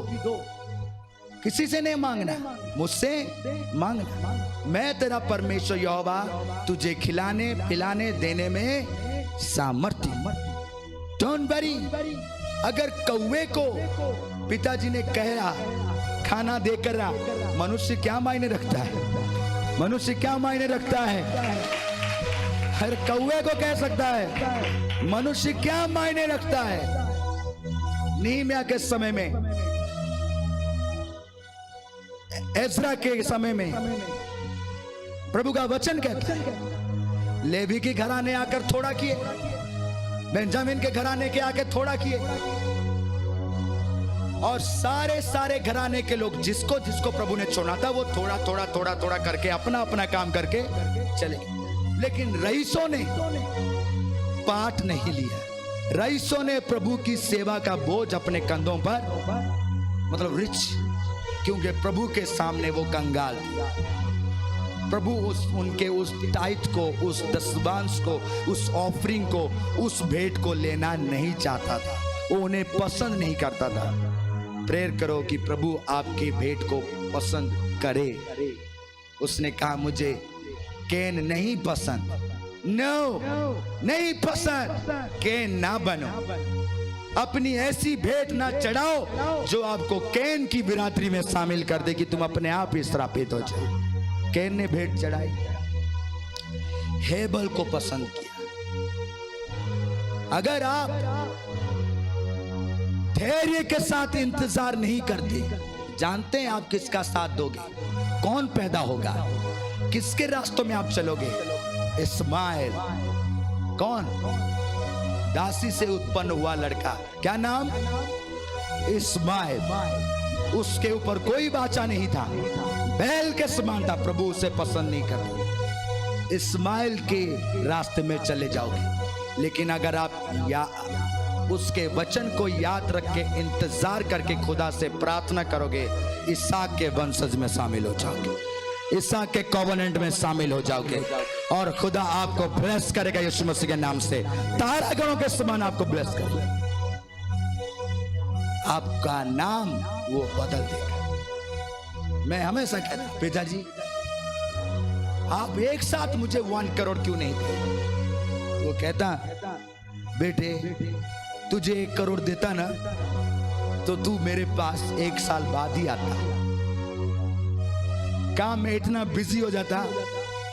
किसी से नहीं मांगना, मुझसे मांगना। मैं तेरा परमेश्वर यहोवा तुझे खिलाने पिलाने देने में सामर्थ्य। Don't worry. अगर कौवे को पिताजी ने कहा खाना देकर रहा, मनुष्य क्या मायने रखता है? मनुष्य क्या मायने रखता है? हर कौवे को कह सकता है, मनुष्य क्या मायने रखता है? नीमिया के समय में, एज्रा के समय में प्रभु का वचन कहता है, लेवी के घराने आकर थोड़ा किए, बेंजामिन के घराने के आकर थोड़ा किए, और सारे घराने के लोग जिसको जिसको प्रभु ने चुना था वो थोड़ा थोड़ा थोड़ा थोड़ा करके अपना अपना काम करके चले। लेकिन रईसों ने पाठ नहीं लिया। रईसों ने प्रभु की सेवा का बोझ अपने कंधों पर, मतलब रिच, क्योंकि प्रभु के सामने वो कंगाल थी। प्रभु उनके उस टाइट को, उस दसबांस को, उस ऑफरिंग को, उस भेंट को लेना नहीं चाहता था। वो उन्हें पसंद नहीं करता था। प्रेयर करो कि प्रभु आपकी भेंट को पसंद करे। उसने कहा मुझे केन नहीं पसंद, नो, नहीं पसंद। केन ना बनो, अपनी ऐसी भेंट ना चढ़ाओ जो आपको केन की बिरादरी में शामिल कर दे कि तुम अपने आप ही श्रापित हो जाए। केन ने भेंट चढ़ाई, हेबल को पसंद किया। अगर आप धैर्य के साथ इंतजार नहीं करते, जानते हैं आप किसका साथ दोगे, कौन पैदा होगा, किसके रास्तों में आप चलोगे? इस्माइल। कौन? दासी से उत्पन्न हुआ लड़का, क्या नाम? इस्माइल। उसके ऊपर कोई बाचा नहीं था, बैल के समान था। प्रभु उसे पसंद नहीं करता। इस्माइल के रास्ते में चले जाओगे। लेकिन अगर आप उसके वचन को याद रख के इंतजार करके खुदा से प्रार्थना करोगे, इसहाक के वंशज में शामिल हो जाओगे। ईसा के कॉवेनेंट में शामिल हो जाओगे और खुदा आपको ब्लेस करेगा यीशु मसीह के नाम से। तारागणों के समान आपको ब्लेस करेगा। आपका नाम वो बदल देगा। मैं हमेशा कहता हूं, पिताजी आप एक साथ मुझे 1 करोड़ क्यों नहीं दे? वो कहता, बेटे तुझे 1 करोड़ देता ना तो तू मेरे पास 1 साल बाद ही आता। काम में इतना बिजी हो जाता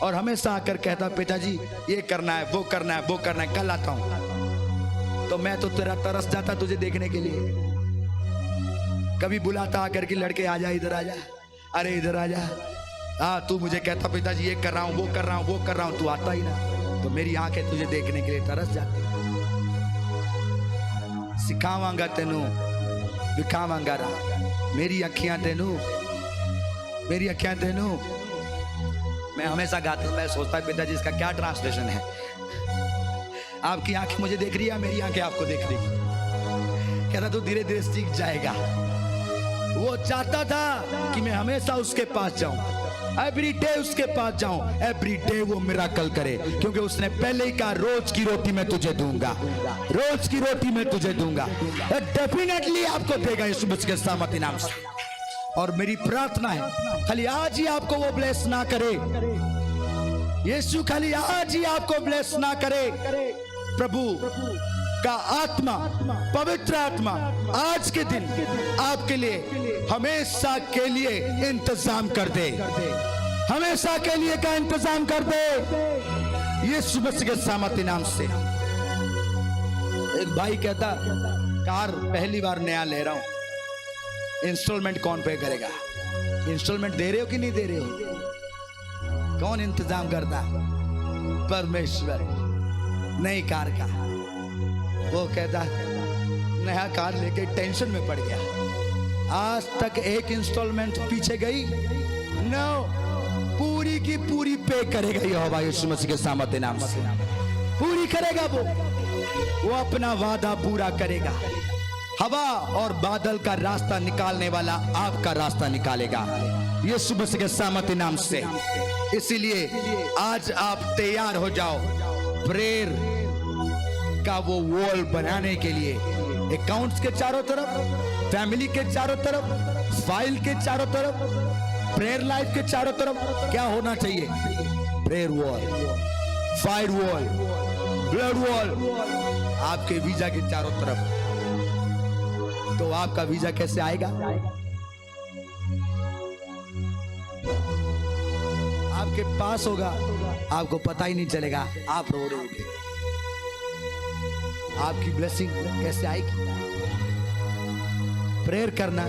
और हमेशा आकर कहता, पिताजी ये करना है, वो करना है, वो करना है, कल आता हूं। तो मैं तो तेरा तरस जाता तुझे देखने के लिए। कभी बुलाता आकर के, लड़के आ जा, इधर आ जा, अरे इधर आ जा। तू मुझे कहता, पिताजी ये कर रहा हूं, वो कर रहा हूं, वो कर रहा हूं, तू आता ही ना। तो मेरी आंखें तुझे देखने के लिए तरस जाती। सिखावांगा तेनू, दिखावांगा राह, मेरी अखियां तेनू, मेरी अखियां तेनू। मैं हमेशा गाता हूं, मैं सोचता पिताजी इसका क्या ट्रांसलेशन है। आपकी आंखें मुझे देख रही है, मेरी आंखें आपको देख रही है। कहता तू धीरे धीरे सीख जाएगा। वो चाहता था कि मैं हमेशा उसके पास जाऊं, एवरी डे उसके पास जाऊं, एवरी डे वो मिराकल करे, क्योंकि उसने पहले ही कहा रोज की रोटी मैं तुझे दूंगा, रोज की रोटी मैं तुझे दूंगा। डेफिनेटली आपको देगा यीशु मसीह के सामर्थ्य नाम से। और मेरी प्रार्थना है खाली आज ही आपको वो ब्लेस ना करे, यीशु खाली आज ही आपको ब्लेस ना करे। प्रभु का आत्मा, पवित्र आत्मा आज के दिन आपके लिए हमेशा के लिए इंतजाम कर दे, हमेशा के लिए का इंतजाम कर दे यीशु मसीह के सामर्थ्य नाम से। एक भाई कहता, कार पहली बार नया ले रहा हूं, इंस्टॉलमेंट कौन पे करेगा? इंस्टॉलमेंट दे रहे हो कि नहीं दे रहे हो? कौन इंतजाम करता? परमेश्वर। नई कार का वो कहता, नया कार लेके टेंशन में पड़ गया। आज तक एक इंस्टॉलमेंट पीछे गई नो, पूरी की पूरी पे करेगा यहोवा यीशु मसीह के सामर्थ्य नाम से। पूरी करेगा वो अपना वादा पूरा करेगा। हवा और बादल का रास्ता निकालने वाला आपका रास्ता निकालेगा यीशु मसीह के सामर्थ्य नाम से। इसीलिए आज आप तैयार हो जाओ प्रेयर का वो वॉल बनाने के लिए। अकाउंट्स के चारों तरफ, फैमिली के चारों तरफ, फाइल के चारों तरफ, प्रेयर लाइफ के चारों तरफ क्या होना चाहिए? Prayer wall, fire wall, blood wall आपके वीजा के चारों तरफ। तो आपका वीजा कैसे आएगा? आपके पास होगा, आपको पता ही नहीं चलेगा, आप रो रहे होंगे। आपकी ब्लेसिंग कैसे आएगी? प्रेयर करना,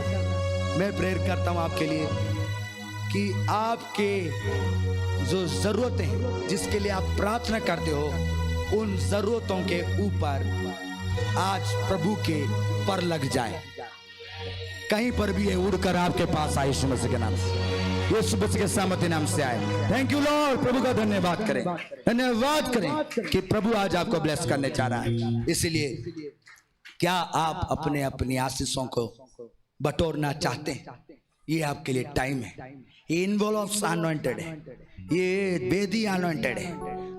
मैं प्रेयर करता हूं आपके लिए कि आपके जो जरूरतें हैं, जिसके लिए आप प्रार्थना करते हो, उन जरूरतों के ऊपर आज प्रभु के पर लग जाए। कहीं पर भी ये उड़कर आपके पास आए यीशु मसीह के नाम से, यीशु मसीह के सामर्थ्य नाम से आए। Thank you Lord. प्रभु का धन्यवाद करें, धन्यवाद करें कि प्रभु आज आपको ब्लेस करने चाह रहा है। इसलिए क्या आप अपने अपनी आशीषों को बटोरना चाहते हैं? ये आपके लिए टाइम है। ये इन्वॉल्व्स अनॉइंटेड है, ये वेदी अनॉइंटेड है।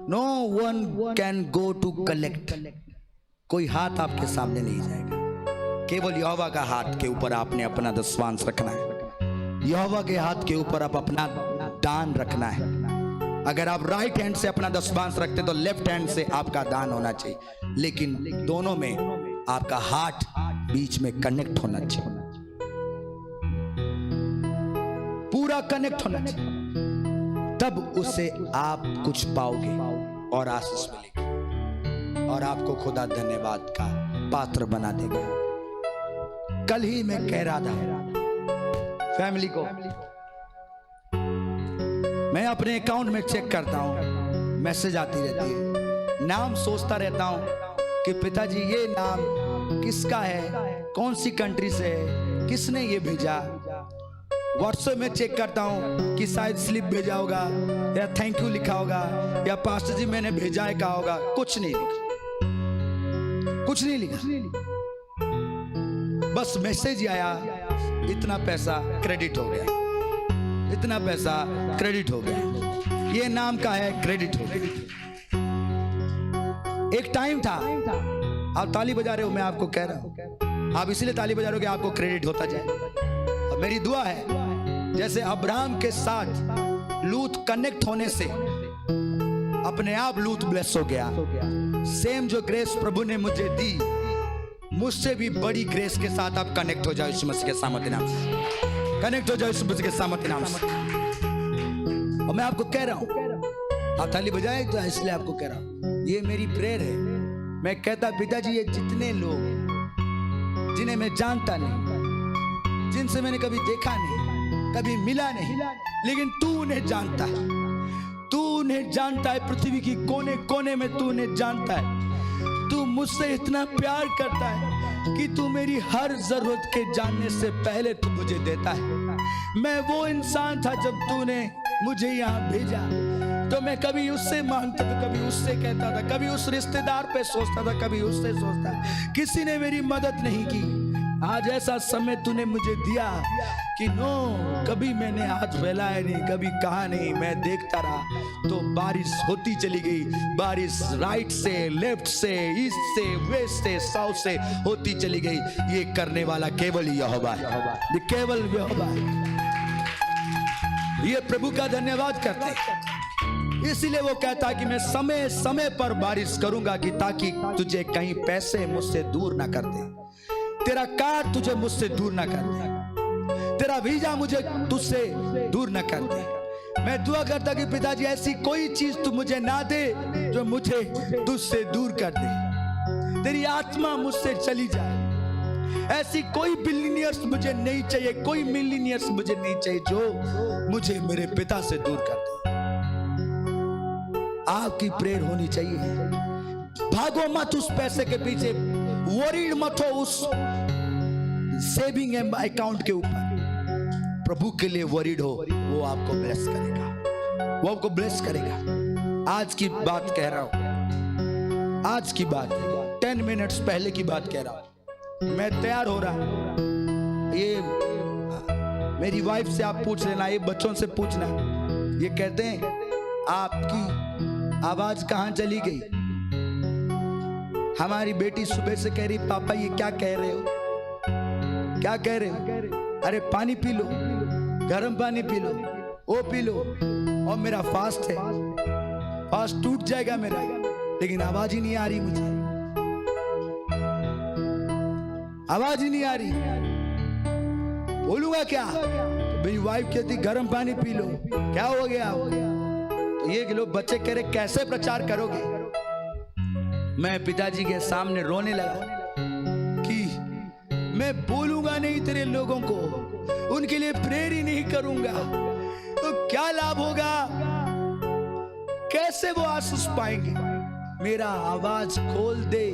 No one can go to collect. कोई हाथ आपके सामने नहीं जाएगा, केवल यहोवा का हाथ के ऊपर आपने अपना दशवांश रखना है। यहोवा के हाथ के ऊपर आप अपना दान रखना है। अगर आप राइट हैंड से अपना दशवांश रखते तो लेफ्ट हैंड से आपका दान होना चाहिए, लेकिन दोनों में आपका हार्ट बीच में कनेक्ट होना चाहिए, पूरा कनेक्ट होना चाहिए। तब उससे आप कुछ पाओगे और आशीष मिलेगी और आपको खुदा धन्यवाद का पात्र बना देगा। कल ही मैं कह रहा था फैमिली को, मैं अपने अकाउंट में चेक करता हूं, मैसेज आती रहती है, नाम सोचता रहता हूं कि पिताजी ये नाम किसका है, कौन सी कंट्री से है, किसने ये भेजा। व्हाट्सएप में चेक करता हूं कि शायद स्लिप भेजा होगा या थैंक यू लिखा होगा या पास्टर जी मैंने भेजा है कहा होगा। कुछ नहीं लिखा, कुछ नहीं लिखा, बस मैसेज आया, इतना पैसा क्रेडिट हो गया। इतना पैसा क्रेडिट हो गया। ये नाम का है क्रेडिट हो गया। एक टाइम था, आप ताली बजा रहे हो, मैं आपको कह रहा हूं, आप इसलिए ताली बजा रहे हो कि आपको क्रेडिट होता जाए। और मेरी दुआ है जैसे अब्राहम के साथ लूत कनेक्ट होने से अपने आप लूत ब्लेस हो गया, सेम जो ग्रेस प्रभु ने मुझे दी, मुझसे भी बड़ी ग्रेस के साथ आप कनेक्ट हो जाओ यीशु मसीह के सामर्थ्य नाम से। कनेक्ट हो जाओ यीशु मसीह के सामर्थ्य नाम से। और मैं आपको कह रहा हूं, आप ताली बजाए तो इसलिए आपको कह रहा हूं, ये मेरी प्रेयर है। मैं कहता पिताजी, ये जितने लोग जिन्हें मैं जानता नहीं, जिनसे मैंने कभी देखा नहीं, कभी मिला नहीं, लेकिन तू उन्हें जानता है, तू उन्हें जानता है, पृथ्वी की कोने कोने में तू उन्हें जानता है। तू मुझसे इतना प्यार करता है कि तू मेरी हर जरूरत के जानने से पहले तू मुझे देता है। मैं वो इंसान था जब तूने मुझे यहाँ भेजा, तो मैं कभी उससे मांगता था, कभी उससे कहता था, कभी उस रिश्तेदार पे सोचता था, कभी उससे सोचता, किसी ने मेरी मदद नहीं की। आज ऐसा समय तूने मुझे दिया कि नो, कभी मैंने हाथ फैलाया नहीं, कभी कहा नहीं, मैं देखता रहा। तो बारिश होती चली गई, बारिश राइट से, लेफ्ट से, ईस्ट से, वेस्ट से, साउथ से होती चली गई। ये करने वाला केवल यहोवा है, ये केवल यहोवा है। ये प्रभु का धन्यवाद करते हैं। इसीलिए वो कहता कि मैं समय समय पर बारिश करूंगा कि ताकि तुझे कहीं पैसे मुझसे दूर ना कर दे, तेरा कार तुझे मुझसे दूर ना कर दे, तेरा वीजा मुझे तुझसे दूर ना कर दे। मैं दुआ करता कि पिताजी ऐसी कोई चीज तू मुझे ना दे जो मुझे तुझसे दूर कर दे, तेरी आत्मा मुझसे चली जाए। ऐसी कोई बिलियनियर्स मुझे नहीं चाहिए, कोई मिलियनियर्स मुझे नहीं चाहिए जो मुझे मेरे पिता से दूर कर दे। आपकी प्रेयर होनी चाहिए। भागो मत उस पैसे के पीछे, वरीड मत हो उस सेविंग अकाउंट के ऊपर। प्रभु के लिए वरीड हो, वो आपको ब्लेस करेगा, वो आपको ब्लेस करेगा। आज की बात कह रहा हूं, आज की बात 10 मिनट्स पहले की बात कह रहा हूं। मैं तैयार हो रहा हूं, ये मेरी वाइफ से आप पूछ लेना, ये बच्चों से पूछना। ये कहते हैं आपकी आवाज कहां चली गई। हमारी बेटी सुबह से कह रही, पापा ये क्या कह रहे हो, क्या कह रहे हो? अरे पानी पी लो, गर्म पानी पी लो, वो पी लो। और मेरा फास्ट है, फास्ट टूट जाएगा मेरा, लेकिन आवाज ही नहीं आ रही, मुझे आवाज ही नहीं आ रही, बोलूंगा क्या? तो मेरी वाइफ कहती गर्म पानी पी लो, क्या हो गया? तो ये लोग बच्चे कह रहे कैसे प्रचार करोगे? मैं पिताजी के सामने रोने लगा कि मैं बोलूंगा नहीं तेरे लोगों को, उनके लिए प्रेयर ही नहीं करूंगा तो क्या लाभ होगा? कैसे वो आशीष पाएंगे? मेरा आवाज खोल दे,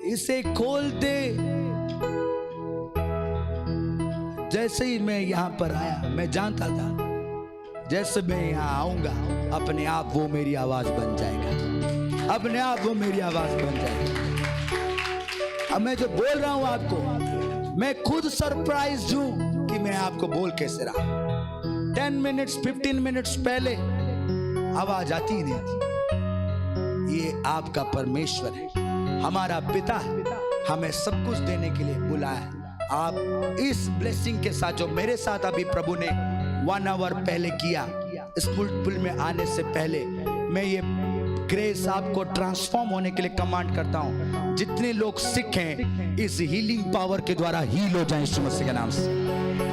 इसे खोल दे। जैसे ही मैं यहां पर आया, मैं जानता था जैसे मैं यहां आऊंगा अपने आप वो मेरी आवाज बन जाएगा, अपने आप वो मेरी आवाज बन जाएगी। अब मैं जो बोल रहा हूं आपको, मैं खुद सरप्राइज हूं कि मैं आपको बोल कैसे रहा। 10 मिनट्स 15 मिनट्स पहले आवाज आती ही नहीं थी। ये आपका परमेश्वर है, हमारा पिता हमें सब कुछ देने के लिए बुलाया। आप इस ब्लेसिंग के साथ जो मेरे साथ अभी प्रभु ने 1 आवर पहले किया, इस पुल में आने से पहले, मैं ये ग्रेस आपको ट्रांसफॉर्म होने के लिए कमांड करता हूं। जितने लोग सिक हैं, इस हीलिंग पावर के द्वारा हील हो जाए यीशु मसीह के नाम से,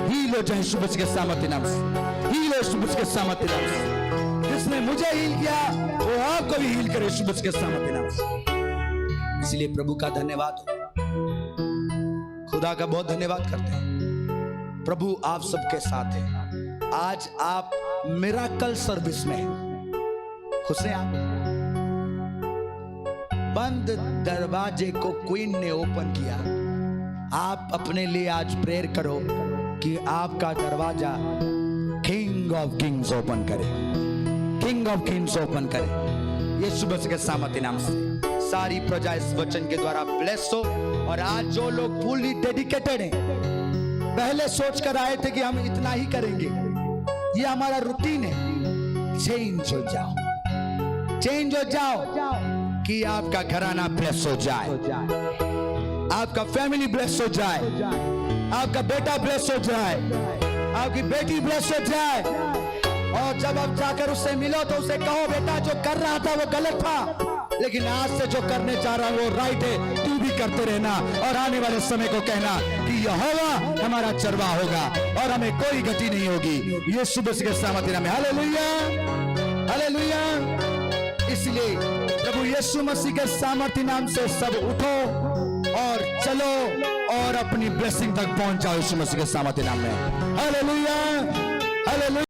हील हो जाए यीशु मसीह के सामर्थ्य नाम से, हील हो यीशु मसीह के सामर्थ्य नाम से। जिसने मुझे हील किया वो आपको भी हील करे यीशु मसीह के सामर्थ्य नाम से। इसलिए प्रभु का धन्यवाद हो, खुदा का बहुत धन्यवाद करते हैं। प्रभु आप सबके साथ है। आज आप मिराकल सर्विस में खुश हैं। आप बंद दरवाजे को क्वीन ने ओपन किया। आप अपने लिए आज प्रेयर करो कि आपका दरवाजा किंग ऑफ किंग्स ओपन करे, किंग ऑफ किंग्स ओपन करे यीशु मसीह के सामर्थ्य नाम से। सारी प्रजा इस वचन के द्वारा ब्लेस हो। और आज जो लोग फुली डेडिकेटेड हैं, पहले सोच कर आए थे कि हम इतना ही करेंगे, ये हमारा रूटीन है। चेंज हो जाओ, चेंज हो जाओ कि आपका घराना ब्लेस हो जाए, आपका फैमिली ब्लेस हो जाए, आपका बेटा ब्लेस हो जाए, आपकी बेटी ब्लेस हो जाए। और जब आप जाकर उससे मिलो तो उसे कहो बेटा जो कर रहा था वो गलत था, लेकिन आज से जो करने जा रहा है वो राइट है, तू भी करते रहना। और आने वाले समय को कहना कि यहोवा हमारा चरवाह होगा और हमें कोई गति नहीं होगी। ये सुबह के सामर्थ्य नाम में हालेलुया, हालेलुया। इसलिए प्रभु यीशु मसीह के सामर्थ्य नाम से सब उठो और चलो और अपनी ब्लेसिंग तक पहुंच जाओ यीशु मसीह के सामर्थ्य नाम में। Hallelujah, hallelujah.